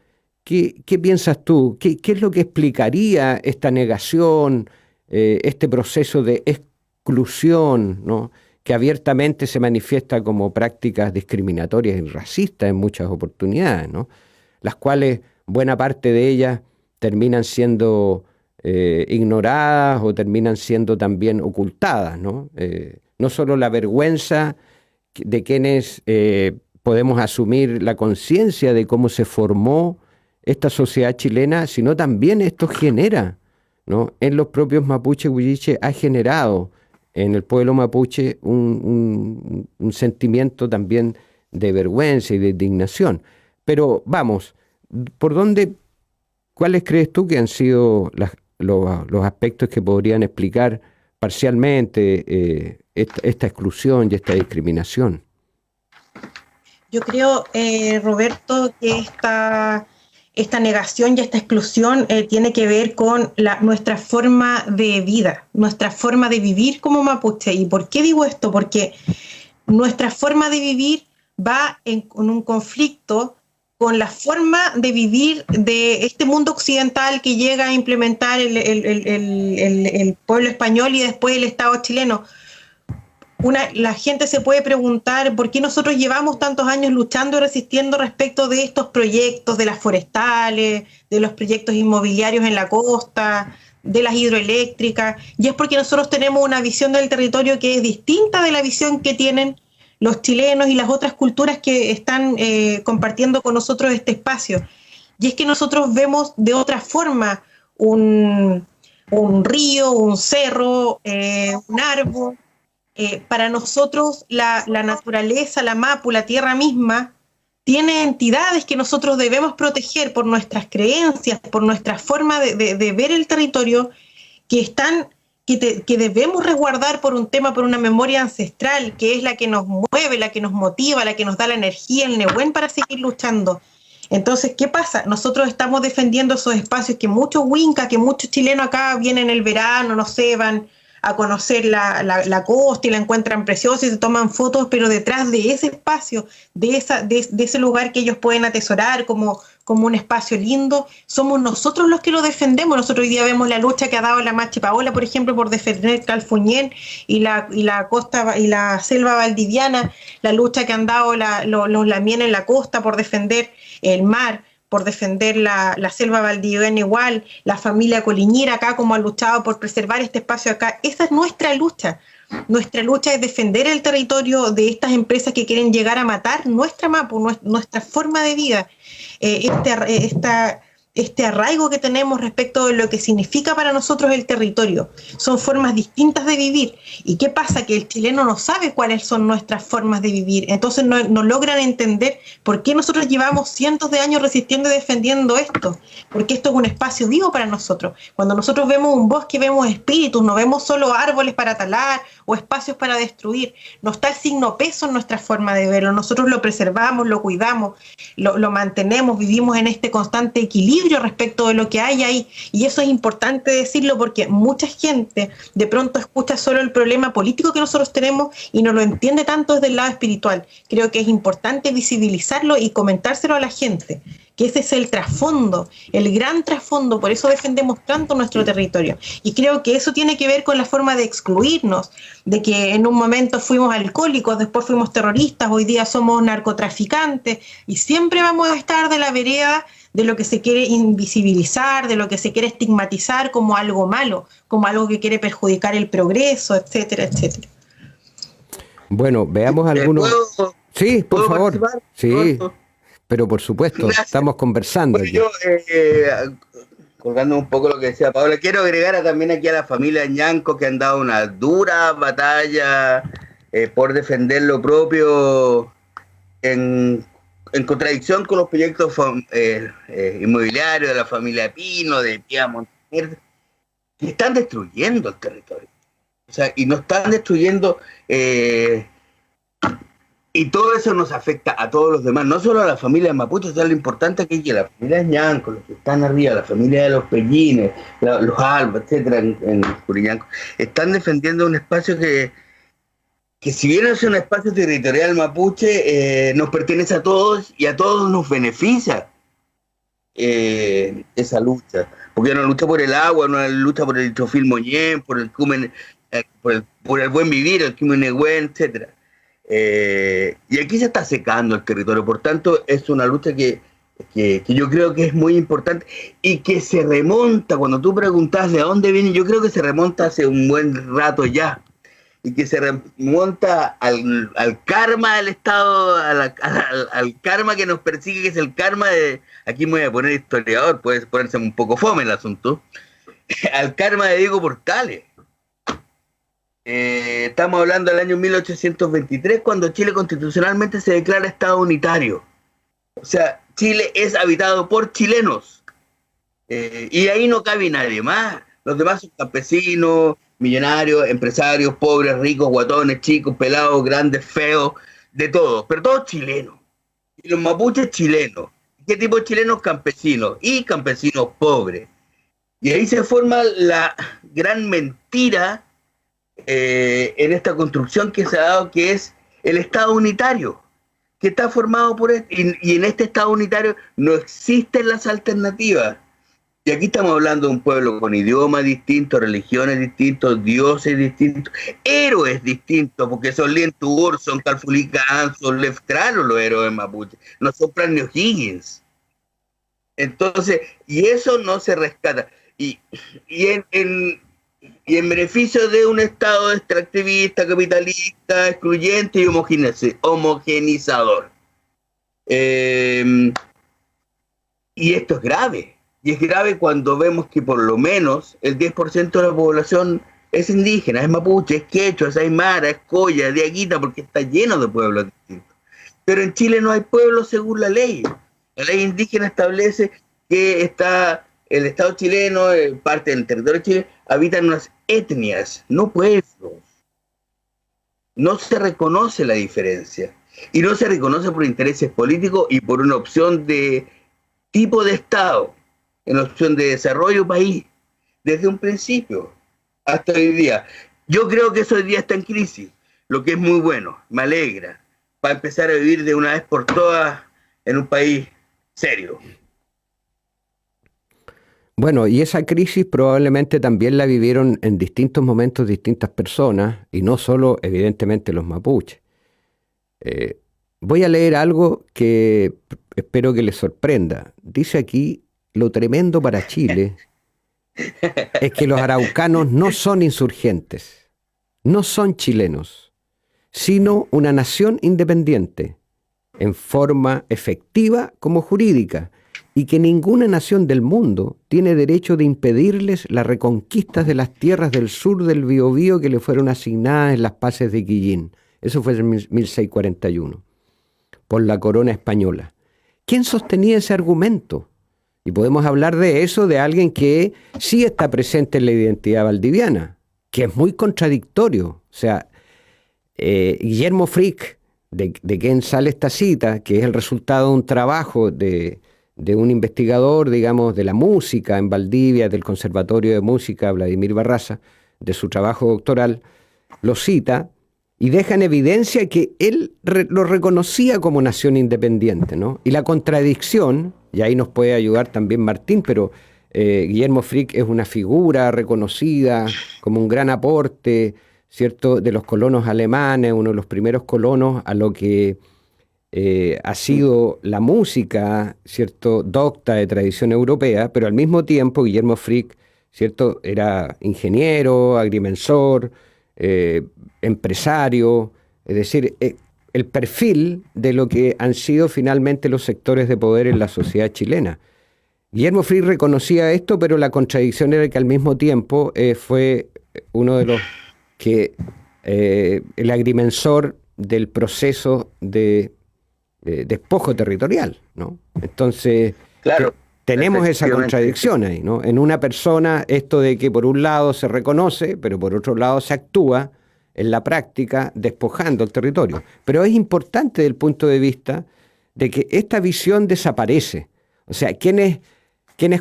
¿qué piensas tú? ¿Qué es lo que explicaría esta negación, este proceso de exclusión, ¿no?, que abiertamente se manifiesta como prácticas discriminatorias y racistas en muchas oportunidades, ¿no?, las cuales buena parte de ellas terminan siendo ignoradas o terminan siendo también ocultadas, ¿no? No solo la vergüenza de quienes podemos asumir la conciencia de cómo se formó esta sociedad chilena, sino también esto genera, ¿no?, en los propios mapuche huilliche, ha generado en el pueblo mapuche un sentimiento también de vergüenza y de indignación. Pero vamos, ¿cuáles crees tú que han sido los aspectos que podrían explicar parcialmente esta exclusión y esta discriminación? Yo creo, Roberto, que esta negación y esta exclusión tiene que ver con nuestra forma de vida, nuestra forma de vivir como mapuche. ¿Y por qué digo esto? Porque nuestra forma de vivir va con un conflicto con la forma de vivir de este mundo occidental que llega a implementar el pueblo español y después el Estado chileno. La gente se puede preguntar por qué nosotros llevamos tantos años luchando y resistiendo respecto de estos proyectos, de las forestales, de los proyectos inmobiliarios en la costa, de las hidroeléctricas, y es porque nosotros tenemos una visión del territorio que es distinta de la visión que tienen los chilenos y las otras culturas que están compartiendo con nosotros este espacio. Y es que nosotros vemos de otra forma un río, un cerro, un árbol. Para nosotros la naturaleza, la mapu, la tierra misma, tiene entidades que nosotros debemos proteger por nuestras creencias, por nuestra forma de ver el territorio, que debemos resguardar por un tema, por una memoria ancestral, que es la que nos mueve, la que nos motiva, la que nos da la energía, el nehuén para seguir luchando. Entonces, ¿qué pasa? Nosotros estamos defendiendo esos espacios que muchos huincas, que muchos chilenos acá vienen el verano, no sé, van a conocer la costa y la encuentran preciosa y se toman fotos, pero detrás de ese espacio, de ese lugar que ellos pueden atesorar como un espacio lindo, somos nosotros los que lo defendemos. Nosotros hoy día vemos la lucha que ha dado la Machi Paola, por ejemplo, por defender Calfuñén y la costa y la selva valdiviana, la lucha que han dado los lamien en la costa por defender el mar, por defender la selva valdiviana igual, la familia Coliñera acá como ha luchado por preservar este espacio acá. Esa es nuestra lucha. Nuestra lucha es defender el territorio de estas empresas que quieren llegar a matar nuestra mapu, nuestra forma de vida, este arraigo que tenemos respecto de lo que significa para nosotros el territorio. Son formas distintas de vivir. ¿Y qué pasa? Que el chileno no sabe cuáles son nuestras formas de vivir. Entonces no logran entender por qué nosotros llevamos cientos de años resistiendo y defendiendo esto. Porque esto es un espacio vivo para nosotros. Cuando nosotros vemos un bosque, vemos espíritus, no vemos solo árboles para talar o espacios para destruir. No está el signo peso en nuestra forma de verlo. Nosotros lo preservamos, lo cuidamos, lo mantenemos, vivimos en este constante equilibrio respecto de lo que hay ahí, y eso es importante decirlo porque mucha gente de pronto escucha solo el problema político que nosotros tenemos y no lo entiende tanto desde el lado espiritual. Creo que es importante visibilizarlo y comentárselo a la gente, que ese es el trasfondo, el gran trasfondo, por eso defendemos tanto nuestro territorio, y creo que eso tiene que ver con la forma de excluirnos, de que en un momento fuimos alcohólicos, después fuimos terroristas, hoy día somos narcotraficantes, y siempre vamos a estar de la vereda de lo que se quiere invisibilizar, de lo que se quiere estigmatizar como algo malo, como algo que quiere perjudicar el progreso, etcétera, etcétera. Bueno, veamos algunos... Sí, por favor. Participar? Sí, pero por supuesto, gracias. Estamos conversando. Bueno, yo, colgando un poco lo que decía Paola, quiero agregar también aquí a la familia Ñanco, que han dado una dura batalla por defender lo propio en contradicción con los proyectos inmobiliarios de la familia Pino, de Pía Monteverde, que están destruyendo el territorio. O sea, y nos están destruyendo, y todo eso nos afecta a todos los demás, no solo a la familia Mapuche. O sea, lo importante aquí es que la familia Ñanco, los que están arriba, la familia de los Pellines, los Alba, etcétera, en Curiñanco, están defendiendo un espacio que si bien es un espacio territorial mapuche, nos pertenece a todos y a todos nos beneficia esa lucha. Porque no lucha por el agua, no lucha por el chofil moñén, por el cumen, por el buen vivir, el cumenehuen, etcétera. Y aquí se está secando el territorio, por tanto es una lucha que yo creo que es muy importante y que se remonta, cuando tú preguntas de dónde viene, yo creo que se remonta hace un buen rato ya. Y que se remonta al karma del Estado, al karma que nos persigue, que es el karma de... Aquí me voy a poner historiador, puede ponerse un poco fome el asunto. Al karma de Diego Portales. Estamos hablando del año 1823, cuando Chile constitucionalmente se declara Estado unitario. O sea, Chile es habitado por chilenos. Y ahí no cabe nadie más. Los demás son campesinos, millonarios, empresarios, pobres, ricos, guatones, chicos, pelados, grandes, feos, de todo, pero todos chilenos. Y los mapuches chilenos. ¿Qué tipo de chilenos? Campesinos y campesinos pobres. Y ahí se forma la gran mentira en esta construcción que se ha dado, que es el Estado unitario, que está formado por y en este Estado unitario no existen las alternativas. Y aquí estamos hablando de un pueblo con idiomas distintos, religiones distintos, dioses distintos, héroes distintos, porque son Lientur, son Calfulicán, son Leftrano los héroes mapuches, no son Franklin O'Higgins. Entonces, y eso no se rescata. Y en beneficio de un Estado extractivista, capitalista, excluyente y homogenizador. Y esto es grave. Y es grave cuando vemos que por lo menos el 10% de la población es indígena, es mapuche, es quechua, es aymara, es coya, es diaguita, porque está lleno de pueblos distintos. Pero en Chile no hay pueblos según la ley. La ley indígena establece que el Estado chileno, parte del territorio de Chile, habitan unas etnias, no pueblos. No se reconoce la diferencia. Y no se reconoce por intereses políticos y por una opción de tipo de Estado, en opción de desarrollo país, desde un principio hasta hoy día. Yo creo que eso hoy día está en crisis, lo que es muy bueno, me alegra, para empezar a vivir de una vez por todas en un país serio. Bueno, y esa crisis probablemente también la vivieron en distintos momentos distintas personas, y no solo, evidentemente, los mapuches. Voy a leer algo que espero que les sorprenda. Dice aquí: lo tremendo para Chile es que los araucanos no son insurgentes, no son chilenos, sino una nación independiente, en forma efectiva como jurídica, y que ninguna nación del mundo tiene derecho de impedirles las reconquistas de las tierras del sur del Biobío que le fueron asignadas en las paces de Quillín. Eso fue en 1641, por la corona española. ¿Quién sostenía ese argumento? Y podemos hablar de eso de alguien que sí está presente en la identidad valdiviana, que es muy contradictorio. O sea, Guillermo Frick, de quien sale esta cita, que es el resultado de un trabajo de un investigador, digamos, de la música en Valdivia, del Conservatorio de Música, Vladimir Barraza, de su trabajo doctoral, lo cita y deja en evidencia que él lo reconocía como nación independiente, ¿no? Y la contradicción, y ahí nos puede ayudar también Martín, pero Guillermo Frick es una figura reconocida como un gran aporte, ¿cierto?, de los colonos alemanes, uno de los primeros colonos a lo que ha sido la música, ¿cierto?, docta de tradición europea, pero al mismo tiempo Guillermo Frick, ¿cierto?, era ingeniero, agrimensor, empresario, es decir, el perfil de lo que han sido finalmente los sectores de poder en la sociedad chilena. Guillermo Frick reconocía esto, pero la contradicción era que al mismo tiempo fue uno de los que el agrimensor del proceso de despojo territorial, ¿no? Entonces, claro, tenemos esa contradicción ahí, ¿no? En una persona, esto de que por un lado se reconoce, pero por otro lado se actúa en la práctica despojando el territorio. Pero es importante desde el punto de vista de que esta visión desaparece. O sea, quienes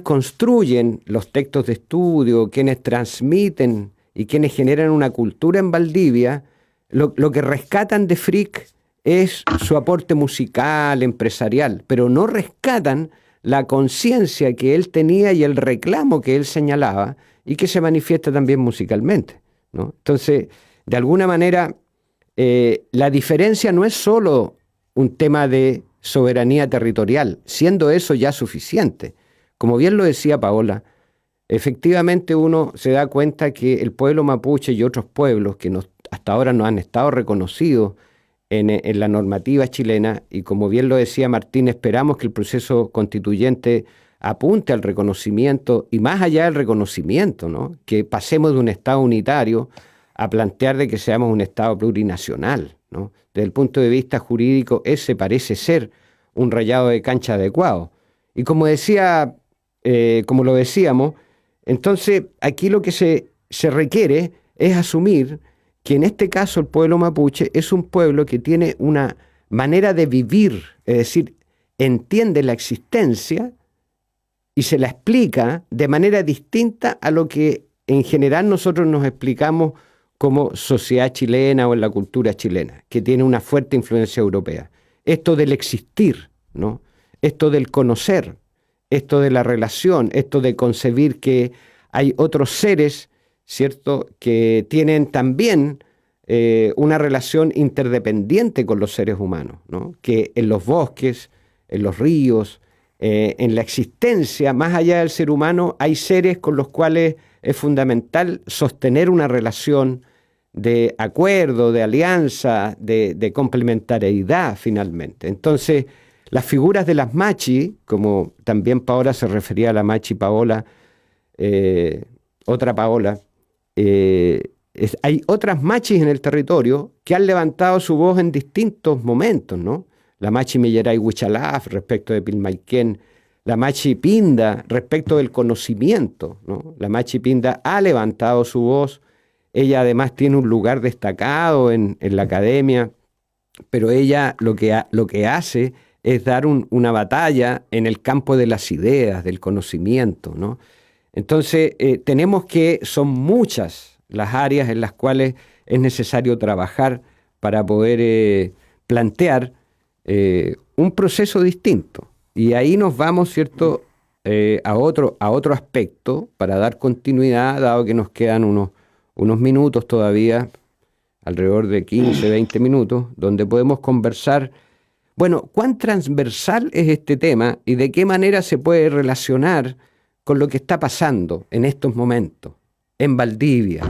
construyen los textos de estudio, quienes transmiten y quienes generan una cultura en Valdivia, lo que rescatan de Frick es su aporte musical, empresarial, pero no rescatan la conciencia que él tenía y el reclamo que él señalaba y que se manifiesta también musicalmente, ¿no? Entonces, de alguna manera, la diferencia no es solo un tema de soberanía territorial, siendo eso ya suficiente. Como bien lo decía Paola, efectivamente uno se da cuenta que el pueblo mapuche y otros pueblos que hasta ahora no han estado reconocidos en la normativa chilena, y como bien lo decía Martín, esperamos que el proceso constituyente apunte al reconocimiento, y más allá del reconocimiento, ¿no?, que pasemos de un Estado unitario a plantear de que seamos un Estado plurinacional, ¿no? Desde el punto de vista jurídico, ese parece ser un rayado de cancha adecuado. Y como decía, como lo decíamos, entonces aquí lo que se requiere es asumir que en este caso el pueblo mapuche es un pueblo que tiene una manera de vivir, es decir, entiende la existencia y se la explica de manera distinta a lo que en general nosotros nos explicamos como sociedad chilena o en la cultura chilena, que tiene una fuerte influencia europea. Esto del existir, ¿no? Esto del conocer, esto de la relación, esto de concebir que hay otros seres, ¿cierto?, que tienen también una relación interdependiente con los seres humanos, ¿no? Que en los bosques, en los ríos, en la existencia, más allá del ser humano, hay seres con los cuales es fundamental sostener una relación de acuerdo, de alianza, de complementariedad finalmente. Entonces, las figuras de las machi, como también Paola se refería a la machi Paola, otra Paola, hay otras machis en el territorio que han levantado su voz en distintos momentos, ¿no? La machi Meyeray Huichalaf respecto de Pilmaiquén, la machi Pinda respecto del conocimiento, ¿no? La machi Pinda ha levantado su voz, ella además tiene un lugar destacado en la academia, pero ella lo que hace es dar una batalla en el campo de las ideas, del conocimiento, ¿no? Entonces, tenemos que, son muchas las áreas en las cuales es necesario trabajar para poder plantear un proceso distinto. Y ahí nos vamos, ¿cierto?, a otro aspecto para dar continuidad, dado que nos quedan unos minutos todavía, alrededor de 15, 20 minutos, donde podemos conversar, bueno, cuán transversal es este tema y de qué manera se puede relacionar con lo que está pasando en estos momentos, en Valdivia,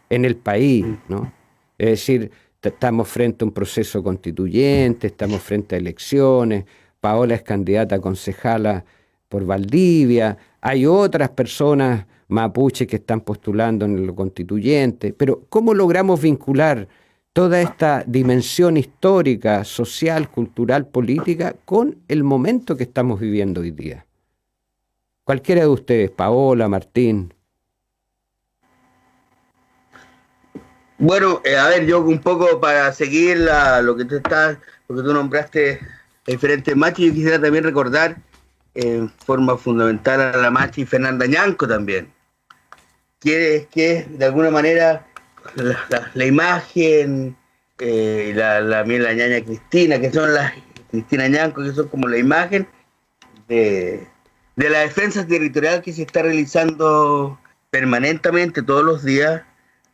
en el país, ¿no? Es decir, estamos frente a un proceso constituyente, estamos frente a elecciones, Paola es candidata a concejala por Valdivia, hay otras personas mapuches que están postulando en lo constituyente, pero ¿cómo logramos vincular toda esta dimensión histórica, social, cultural, política con el momento que estamos viviendo hoy día? Cualquiera de ustedes, Paola, Martín. Bueno, a ver, yo un poco para seguir lo que porque tú nombraste diferentes machis, yo quisiera también recordar en forma fundamental a la machi Fernanda Ñanco también, que de alguna manera la imagen, la ñaña Cristina, que son las Cristina Ñanco, que son como la imagen de la defensa territorial que se está realizando permanentemente todos los días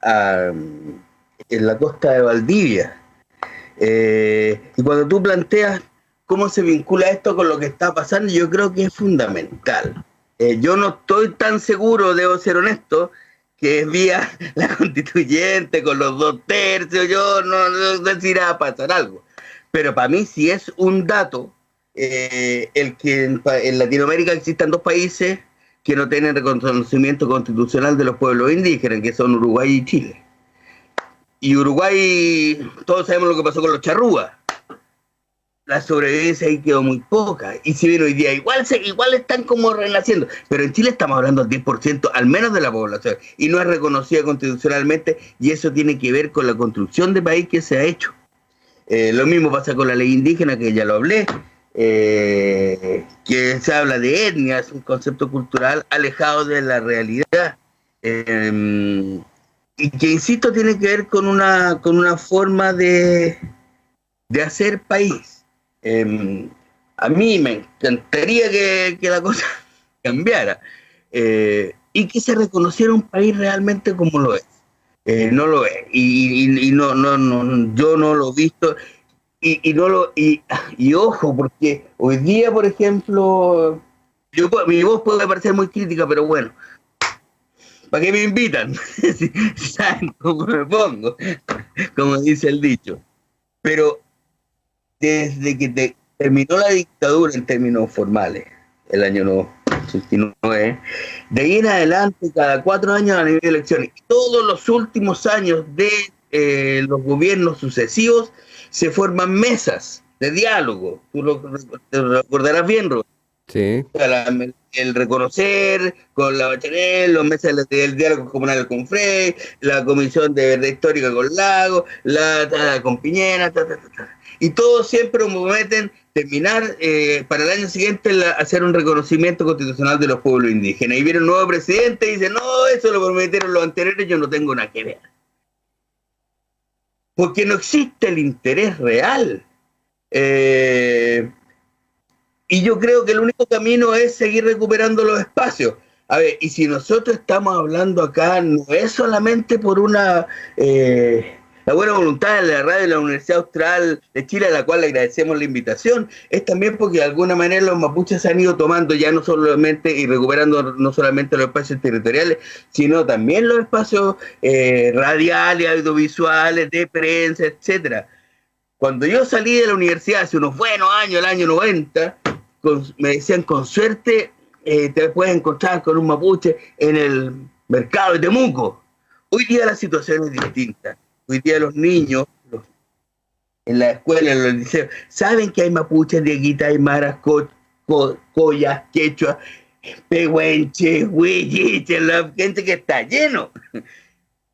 en la costa de Valdivia. Y cuando tú planteas cómo se vincula esto con lo que está pasando, yo creo que es fundamental. Yo no estoy tan seguro, debo ser honesto, que es vía la constituyente con los 2/3, yo no sé si irá a pasar algo. Pero para mí sí es un dato el que en Latinoamérica existan dos países que no tienen reconocimiento constitucional de los pueblos indígenas, que son Uruguay y Chile. Y Uruguay, todos sabemos lo que pasó con los charrúas. La sobrevivencia ahí quedó muy poca. Y si bien hoy día igual están como renaciendo, pero en Chile estamos hablando del 10% al menos de la población, y no es reconocida constitucionalmente, y eso tiene que ver con la construcción de país que se ha hecho. Lo mismo pasa con la ley indígena, que ya lo hablé, que se habla de etnia, es un concepto cultural alejado de la realidad, y que, insisto, tiene que ver con una forma de hacer país. A mí me encantaría que la cosa cambiara, y que se reconociera un país realmente como lo es. No lo es, y no, yo no lo he visto, y ojo, porque hoy día, por ejemplo, mi voz puede parecer muy crítica, pero bueno, ¿para qué me invitan? ¿Saben cómo me pongo? Como dice el dicho. Pero desde que terminó la dictadura en términos formales, el año 89, de ahí en adelante, cada 4 años a nivel de elecciones, todos los últimos años de los gobiernos sucesivos, se forman mesas de diálogo. Tú te recordarás bien, Rob, Sí. El reconocer con la Bachelet, los meses del diálogo comunal con Frey, la comisión de verdad histórica con Lago, con Piñera, y todos siempre prometen terminar para el año siguiente hacer un reconocimiento constitucional de los pueblos indígenas. Y viene un nuevo presidente y dice, no, eso lo prometieron los anteriores, yo no tengo nada que ver. Porque no existe el interés real. Y yo creo que el único camino es seguir recuperando los espacios. A ver, y si nosotros estamos hablando acá, no es solamente por la buena voluntad de la radio de la Universidad Austral de Chile, a la cual le agradecemos la invitación, es también porque de alguna manera los mapuches se han ido tomando ya no solamente y recuperando no solamente los espacios territoriales, sino también los espacios radiales, audiovisuales, de prensa, etcétera. Cuando yo salí de la universidad hace unos buenos años, el año 90, me decían, con suerte te puedes encontrar con un mapuche en el mercado de Temuco. Hoy día la situación es distinta. Hoy día los niños en la escuela, en los liceos, saben que hay mapuches, dieguitas, aymaras, collas, quechua, pehuenche, huilliche, la gente que está lleno.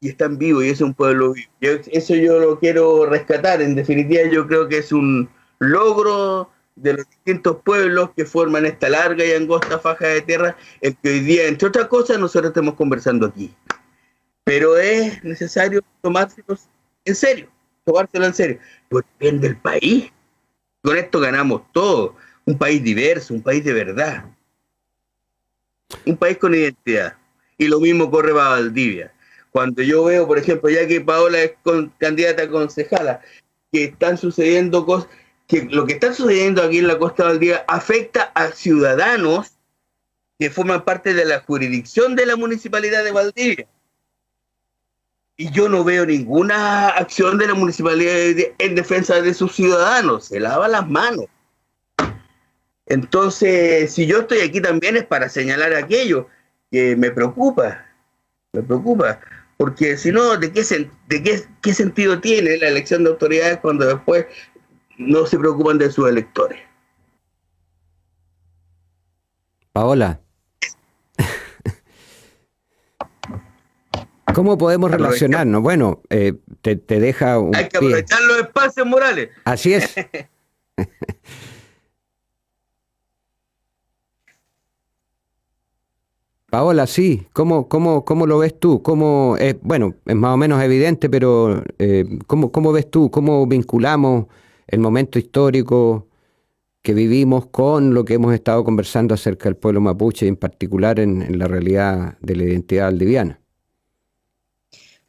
Y están vivos, y es un pueblo vivo. Eso yo lo quiero rescatar. En definitiva, yo creo que es un logro de los distintos pueblos que forman esta larga y angosta faja de tierra, el que hoy día, entre otras cosas, nosotros estamos conversando aquí. Pero es necesario tomárselo en serio, por el bien del país. Con esto ganamos todo. Un país diverso, un país de verdad. Un país con identidad. Y lo mismo corre para Valdivia. Cuando yo veo, por ejemplo, ya que Paola es candidata a concejala, que están sucediendo cosas, que lo que está sucediendo aquí en la Costa de Valdivia afecta a ciudadanos que forman parte de la jurisdicción de la Municipalidad de Valdivia. Y yo no veo ninguna acción de la Municipalidad en defensa de sus ciudadanos. Se lava las manos. Entonces, si yo estoy aquí también es para señalar aquello que me preocupa. Porque si no, ¿de qué sentido tiene la elección de autoridades cuando después no se preocupan de sus electores? Paola, ¿cómo podemos relacionarnos? Bueno, te deja un Hay que aprovechar los espacios morales. Así es. Paola, sí, ¿cómo lo ves tú? Bueno, es más o menos evidente, pero ¿cómo ves tú? ¿Cómo vinculamos el momento histórico que vivimos con lo que hemos estado conversando acerca del pueblo mapuche, en particular en la realidad de la identidad valdiviana?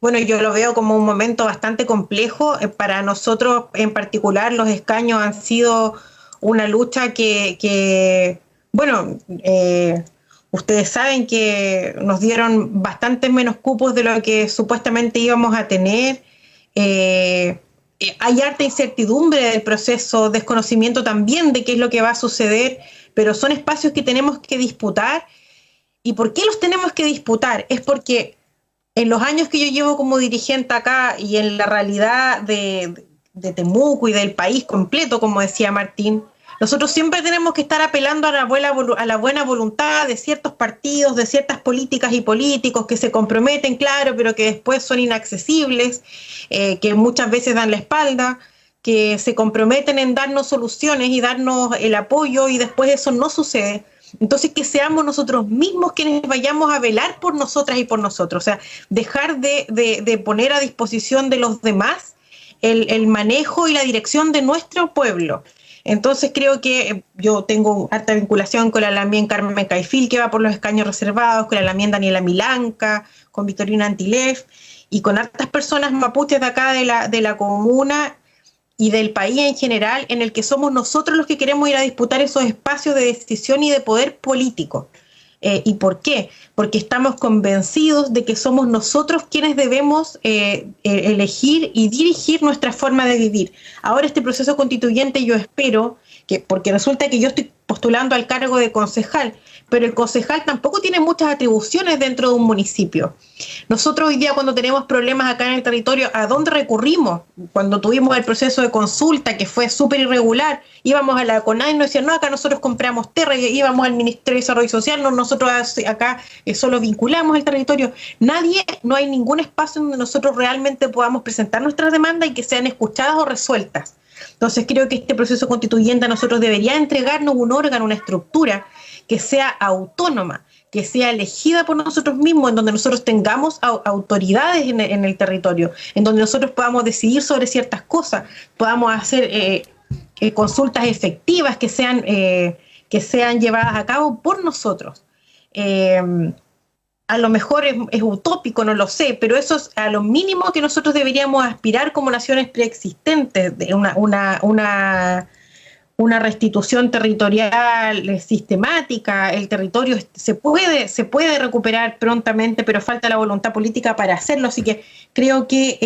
Bueno, yo lo veo como un momento bastante complejo. Para nosotros en particular los escaños han sido una lucha que ustedes saben que nos dieron bastantes menos cupos de lo que supuestamente íbamos a tener. Hay harta incertidumbre del proceso, desconocimiento también de qué es lo que va a suceder, pero son espacios que tenemos que disputar. ¿Y por qué los tenemos que disputar? Es porque en los años que yo llevo como dirigente acá y en la realidad de Temuco y del país completo, como decía Martín, nosotros siempre tenemos que estar apelando a la buena voluntad de ciertos partidos, de ciertas políticas y políticos que se comprometen, claro, pero que después son inaccesibles, que muchas veces dan la espalda, que se comprometen en darnos soluciones y darnos el apoyo y después eso no sucede. Entonces que seamos nosotros mismos quienes vayamos a velar por nosotras y por nosotros, o sea, dejar de poner a disposición de los demás el manejo y la dirección de nuestro pueblo. Entonces creo que yo tengo harta vinculación con la Lamien Carmen Caifil, que va por los escaños reservados, con la Lamien Daniela Milanca, con Victorina Antilef, y con hartas personas mapuches de acá de la comuna y del país en general, en el que somos nosotros los que queremos ir a disputar esos espacios de decisión y de poder político. ¿Y por qué? Porque estamos convencidos de que somos nosotros quienes debemos elegir y dirigir nuestra forma de vivir. Ahora este proceso constituyente yo espero porque resulta que yo estoy postulando al cargo de concejal, pero el concejal tampoco tiene muchas atribuciones dentro de un municipio. Nosotros hoy día, cuando tenemos problemas acá en el territorio, ¿a dónde recurrimos? Cuando tuvimos el proceso de consulta, que fue súper irregular, íbamos a la CONADE y nos decían, no, acá nosotros compramos tierra, y íbamos al Ministerio de Desarrollo Social, no, nosotros acá solo vinculamos el territorio. No hay ningún espacio donde nosotros realmente podamos presentar nuestras demandas y que sean escuchadas o resueltas. Entonces creo que este proceso constituyente a nosotros debería entregarnos un órgano, una estructura que sea autónoma, que sea elegida por nosotros mismos, en donde nosotros tengamos autoridades en el territorio, en donde nosotros podamos decidir sobre ciertas cosas, podamos hacer consultas efectivas que sean llevadas a cabo por nosotros. A lo mejor es utópico, no lo sé, pero eso es a lo mínimo que nosotros deberíamos aspirar como naciones preexistentes, de una restitución territorial sistemática. El territorio se puede recuperar prontamente, pero falta la voluntad política para hacerlo, así que creo que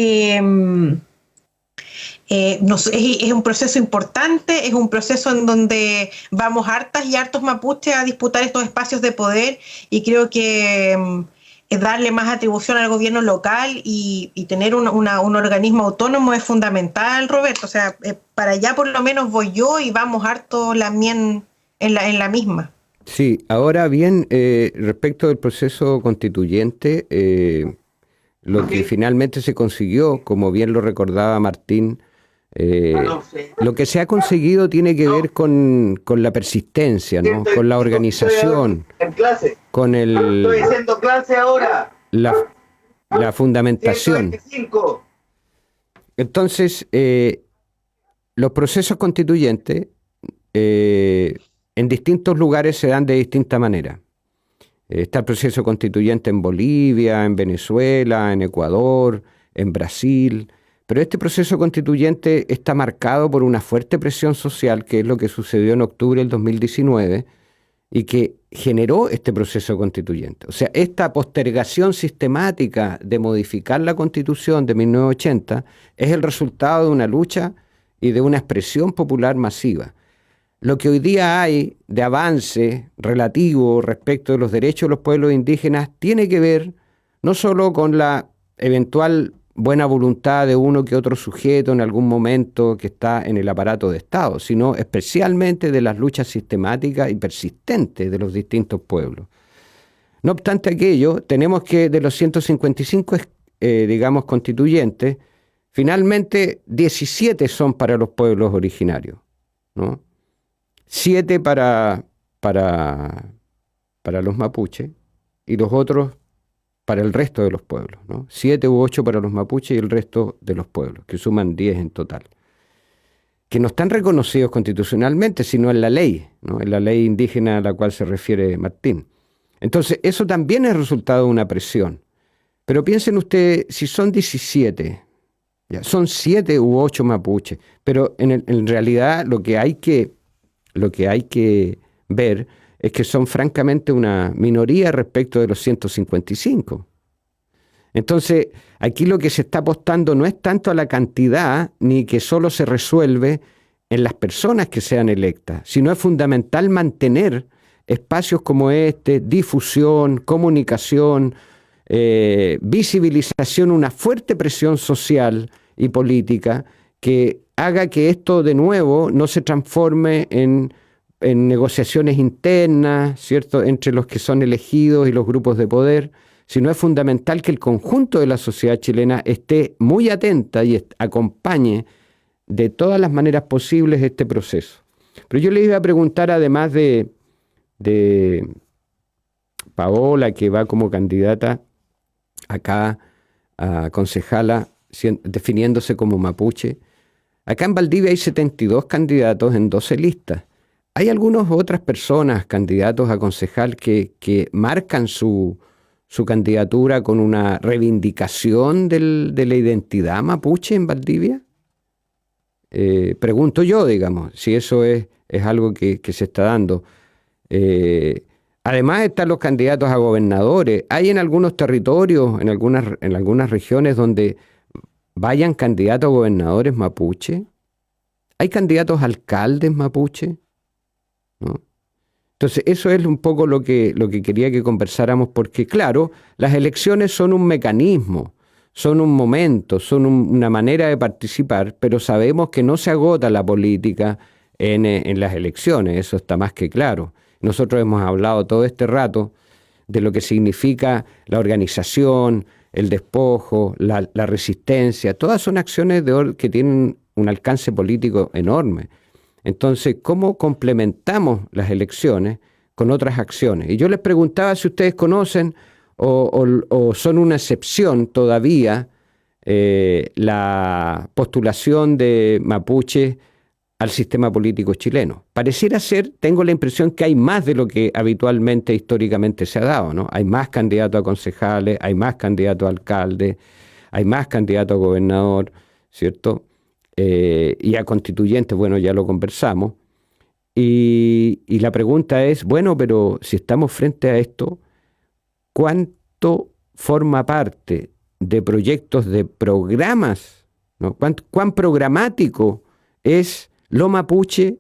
es un proceso importante, es un proceso en donde vamos hartas y hartos mapuches a disputar estos espacios de poder, y creo que darle más atribución al gobierno local y tener un organismo autónomo es fundamental, Roberto. O sea, para allá por lo menos voy yo y vamos harto en la misma. Sí, ahora bien, respecto del proceso constituyente, lo que finalmente se consiguió, como bien lo recordaba Martín, lo que se ha conseguido tiene que ver con la persistencia, ¿no? Con la organización, en clase. con Estoy haciendo clase ahora. la fundamentación. 125. Entonces, los procesos constituyentes en distintos lugares se dan de distinta manera. Está el proceso constituyente en Bolivia, en Venezuela, en Ecuador, en Brasil. Pero este proceso constituyente está marcado por una fuerte presión social, que es lo que sucedió en octubre del 2019, y que generó este proceso constituyente. O sea, esta postergación sistemática de modificar la Constitución de 1980 es el resultado de una lucha y de una expresión popular masiva. Lo que hoy día hay de avance relativo respecto de los derechos de los pueblos indígenas tiene que ver no solo con la eventual buena voluntad de uno que otro sujeto en algún momento que está en el aparato de Estado, sino especialmente de las luchas sistemáticas y persistentes de los distintos pueblos. No obstante aquello, tenemos que de los 155, constituyentes, finalmente 17 son para los pueblos originarios, ¿no? 7 para los mapuches y los otros para el resto de los pueblos, ¿no? 7 u 8 para los mapuches y el resto de los pueblos, que suman 10 en total, que no están reconocidos constitucionalmente, sino en la ley, ¿no? En la ley indígena a la cual se refiere Martín. Entonces, eso también es resultado de una presión. Pero piensen ustedes, si son 17, ya, son 7 u 8 mapuches, pero en realidad lo que hay que ver es que son francamente una minoría respecto de los 155. Entonces, aquí lo que se está apostando no es tanto a la cantidad, ni que solo se resuelve en las personas que sean electas, sino es fundamental mantener espacios como este, difusión, comunicación, visibilización, una fuerte presión social y política que haga que esto de nuevo no se transforme en negociaciones internas, ¿cierto?, entre los que son elegidos y los grupos de poder, sino es fundamental que el conjunto de la sociedad chilena esté muy atenta y acompañe de todas las maneras posibles este proceso. Pero yo le iba a preguntar, además de Paola, que va como candidata acá a concejala, definiéndose como mapuche, acá en Valdivia hay 72 candidatos en 12 listas. Hay algunas otras personas, candidatos a concejal, que marcan su candidatura con una reivindicación de la identidad mapuche en Valdivia. Pregunto yo, digamos, si eso es algo que se está dando. Además están los candidatos a gobernadores. Hay en algunos territorios, en algunas regiones donde vayan candidatos a gobernadores mapuche. ¿Hay candidatos a alcaldes mapuche? ¿No? Entonces, eso es un poco lo que quería que conversáramos, porque claro, las elecciones son un mecanismo, son un momento, son una manera de participar, pero sabemos que no se agota la política en las elecciones, eso está más que claro. Nosotros hemos hablado todo este rato de lo que significa la organización, el despojo, la resistencia, todas son acciones que tienen un alcance político enorme. Entonces, ¿cómo complementamos las elecciones con otras acciones? Y yo les preguntaba si ustedes conocen o son una excepción todavía la postulación de mapuche al sistema político chileno. Pareciera ser, tengo la impresión que hay más de lo que habitualmente, históricamente se ha dado, ¿no? Hay más candidatos a concejales, hay más candidatos a alcaldes, hay más candidatos a gobernador, ¿cierto? Y a constituyentes, bueno, ya lo conversamos. Y la pregunta es, bueno, pero si estamos frente a esto, ¿cuánto forma parte de proyectos, de programas, ¿no? ¿Cuán programático es lo mapuche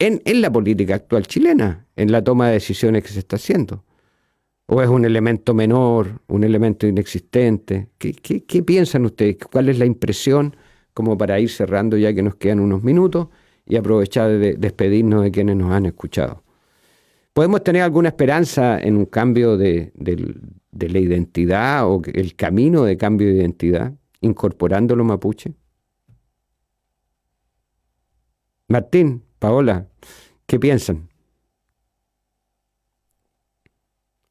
en la política actual chilena, en la toma de decisiones que se está haciendo? ¿O es un elemento menor, un elemento inexistente? ¿Qué piensan ustedes? ¿Cuál es la impresión? Como para ir cerrando ya que nos quedan unos minutos y aprovechar de despedirnos de quienes nos han escuchado. ¿Podemos tener alguna esperanza en un cambio de la identidad o el camino de cambio de identidad incorporando lo mapuche? Martín, Paola, ¿qué piensan?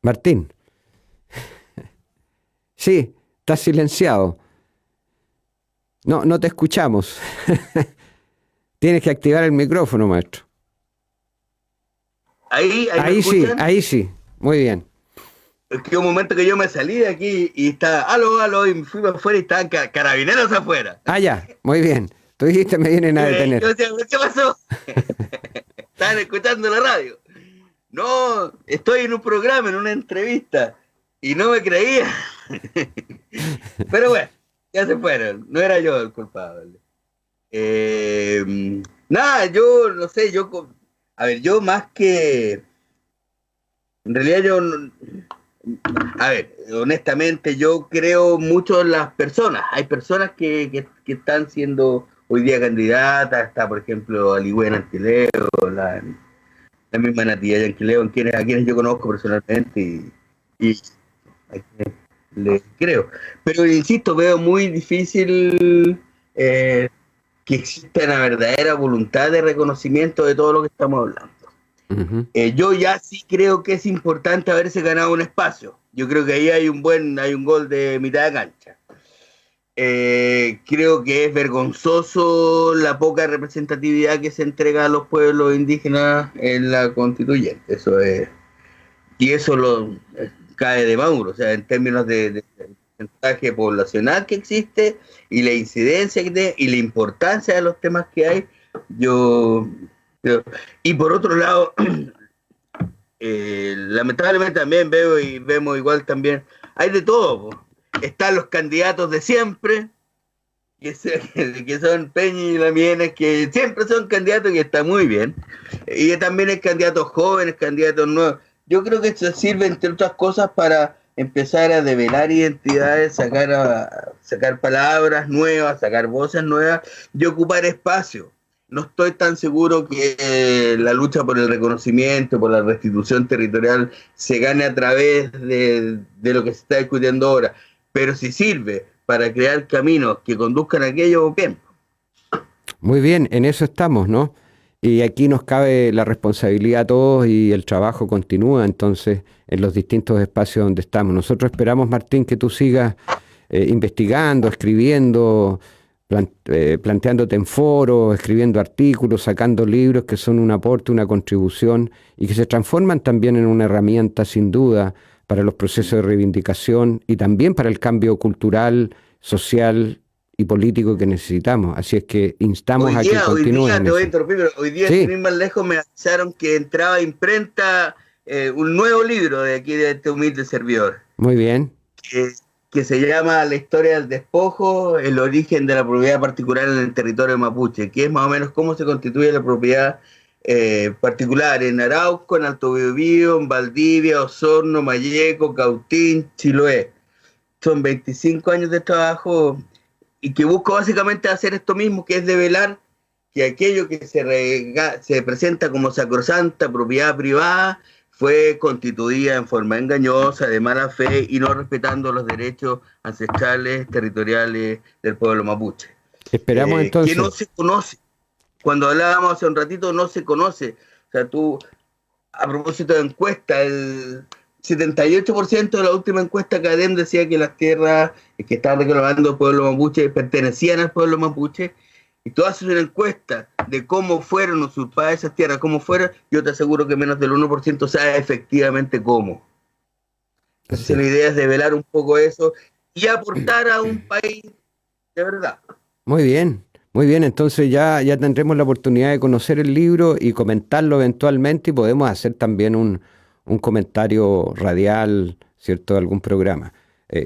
Martín. Sí, estás silenciado. No te escuchamos. Tienes que activar el micrófono, maestro. Ahí sí. Muy bien. Es que un momento que yo me salí de aquí y estaba, aló, y me fui para afuera y estaban carabineros afuera. Ah, ya, muy bien. Tú dijiste, me vienen a detener. Yo decía, ¿qué pasó? Estaban escuchando la radio. No, estoy en un programa, en una entrevista, y no me creía. Pero bueno, ya se fueron. No era yo el culpable. Nada, yo no sé, a ver, yo más que... En realidad a ver, honestamente yo creo mucho en las personas. Hay personas que están siendo hoy día candidatas. Está, por ejemplo, Aligüen Antileo, la misma Natividad Antileo, a quienes yo conozco personalmente y a quienes les creo. Pero insisto, veo muy difícil que exista una verdadera voluntad de reconocimiento de todo lo que estamos hablando. Uh-huh. Yo ya sí creo que es importante haberse ganado un espacio. Yo creo que ahí hay un gol de mitad de cancha. Creo que es vergonzoso la poca representatividad que se entrega a los pueblos indígenas en la constituyente. Eso es, y eso cae de Mauro, o sea, en términos de porcentaje poblacional que existe y la incidencia que tiene y la importancia de los temas que hay. Y por otro lado, lamentablemente también vemos igual también, hay de todo, po. Están los candidatos de siempre, que son Peña y Lamienes, que siempre son candidatos y está muy bien, y también hay candidatos jóvenes, candidatos nuevos. Yo creo que esto sirve, entre otras cosas, para empezar a develar identidades, sacar palabras nuevas, sacar voces nuevas y ocupar espacio. No estoy tan seguro que la lucha por el reconocimiento, por la restitución territorial se gane a través de lo que se está discutiendo ahora, pero si sirve para crear caminos que conduzcan a aquello, bien. Muy bien, en eso estamos, ¿no? Y aquí nos cabe la responsabilidad a todos y el trabajo continúa entonces en los distintos espacios donde estamos. Nosotros esperamos, Martín, que tú sigas investigando, escribiendo, planteándote en foros, escribiendo artículos, sacando libros que son un aporte, una contribución y que se transforman también en una herramienta sin duda para los procesos de reivindicación y también para el cambio cultural, social y político que necesitamos. Así es que instamos a que continúen. Hoy día, sí. Sin ir más lejos, me avisaron que entraba a imprenta un nuevo libro de aquí de este humilde servidor. Muy bien. que se llama La historia del despojo, el origen de la propiedad particular en el territorio mapuche, que es más o menos cómo se constituye la propiedad particular en Arauco, en Alto Biobío, en Valdivia, Osorno, Malleco, Cautín, Chiloé. Son 25 años de trabajo y que busco básicamente hacer esto mismo, que es develar que aquello que se presenta como sacrosanta propiedad privada fue constituida en forma engañosa, de mala fe y no respetando los derechos ancestrales, territoriales del pueblo mapuche. Esperamos entonces. Que no se conoce. Cuando hablábamos hace un ratito, no se conoce. O sea, tú, a propósito de encuesta, el 78% de la última encuesta CADEM decía que las tierras que estaban reclamando el pueblo mapuche pertenecían al pueblo mapuche. Y tú haces una encuesta de cómo fueron usurpadas esas tierras, cómo fueron, yo te aseguro que menos del 1% sabe efectivamente cómo. Entonces la idea es develar un poco eso y aportar a un país de verdad. Muy bien, entonces ya tendremos la oportunidad de conocer el libro y comentarlo eventualmente, y podemos hacer también un comentario radial, ¿cierto?, de algún programa.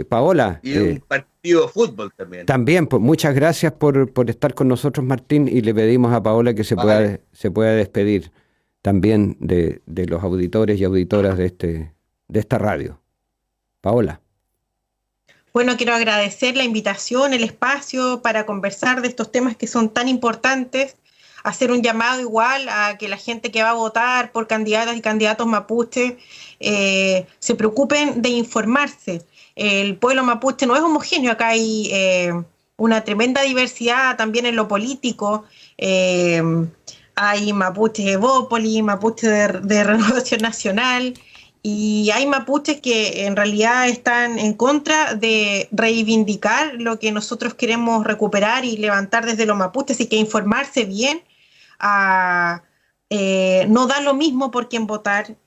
Paola. Y un partido de fútbol también. También, pues muchas gracias por estar con nosotros, Martín, y le pedimos a Paola que se pueda despedir también de los auditores y auditoras de esta radio. Paola. Bueno, quiero agradecer la invitación, el espacio para conversar de estos temas que son tan importantes, hacer un llamado igual a que la gente que va a votar por candidatas y candidatos mapuche se preocupen de informarse. El pueblo mapuche no es homogéneo, acá hay una tremenda diversidad también en lo político. Hay mapuches de Evópolis, mapuches de Renovación Nacional, y hay mapuches que en realidad están en contra de reivindicar lo que nosotros queremos recuperar y levantar desde los mapuches, y que informarse bien, no da lo mismo por quién votar.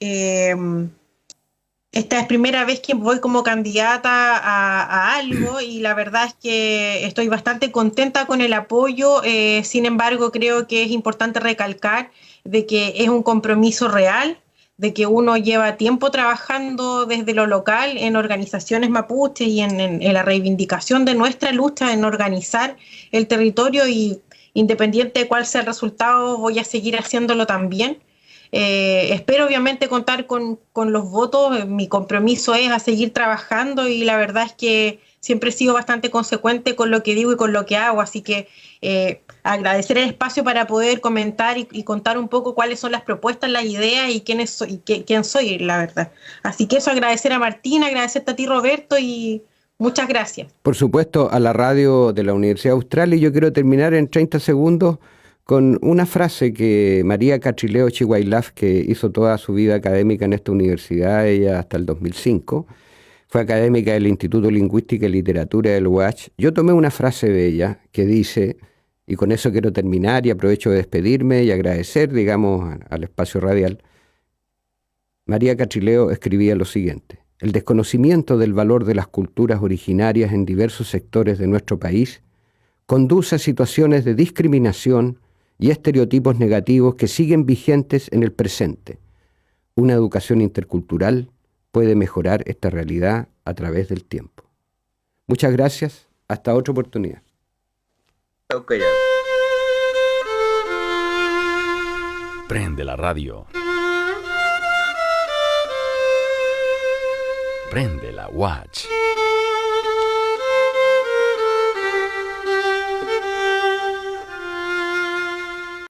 Esta es primera vez que voy como candidata a algo, y la verdad es que estoy bastante contenta con el apoyo. Sin embargo, creo que es importante recalcar de que es un compromiso real, de que uno lleva tiempo trabajando desde lo local en organizaciones mapuches y en la reivindicación de nuestra lucha, en organizar el territorio, y independiente de cuál sea el resultado, voy a seguir haciéndolo también. Espero obviamente contar con los votos. Mi compromiso es a seguir trabajando, y la verdad es que siempre he sido bastante consecuente con lo que digo y con lo que hago, así que agradecer el espacio para poder comentar y contar un poco cuáles son las propuestas, las ideas y quién soy, la verdad. Así que eso, agradecer a Martín, agradecerte a ti, Roberto, y muchas gracias. Por supuesto, a la radio de la Universidad Austral, y yo quiero terminar en 30 segundos con una frase que María Catrileo Chihuailaf, que hizo toda su vida académica en esta universidad, ella hasta el 2005, fue académica del Instituto Lingüística y Literatura del UACH. Yo tomé una frase de ella que dice, y con eso quiero terminar y aprovecho de despedirme y agradecer, digamos, al espacio radial. María Catrileo escribía lo siguiente: el desconocimiento del valor de las culturas originarias en diversos sectores de nuestro país conduce a situaciones de discriminación y estereotipos negativos que siguen vigentes en el presente. Una educación intercultural puede mejorar esta realidad a través del tiempo. Muchas gracias. Hasta otra oportunidad. Okay. Prende la radio. Prende la Watch.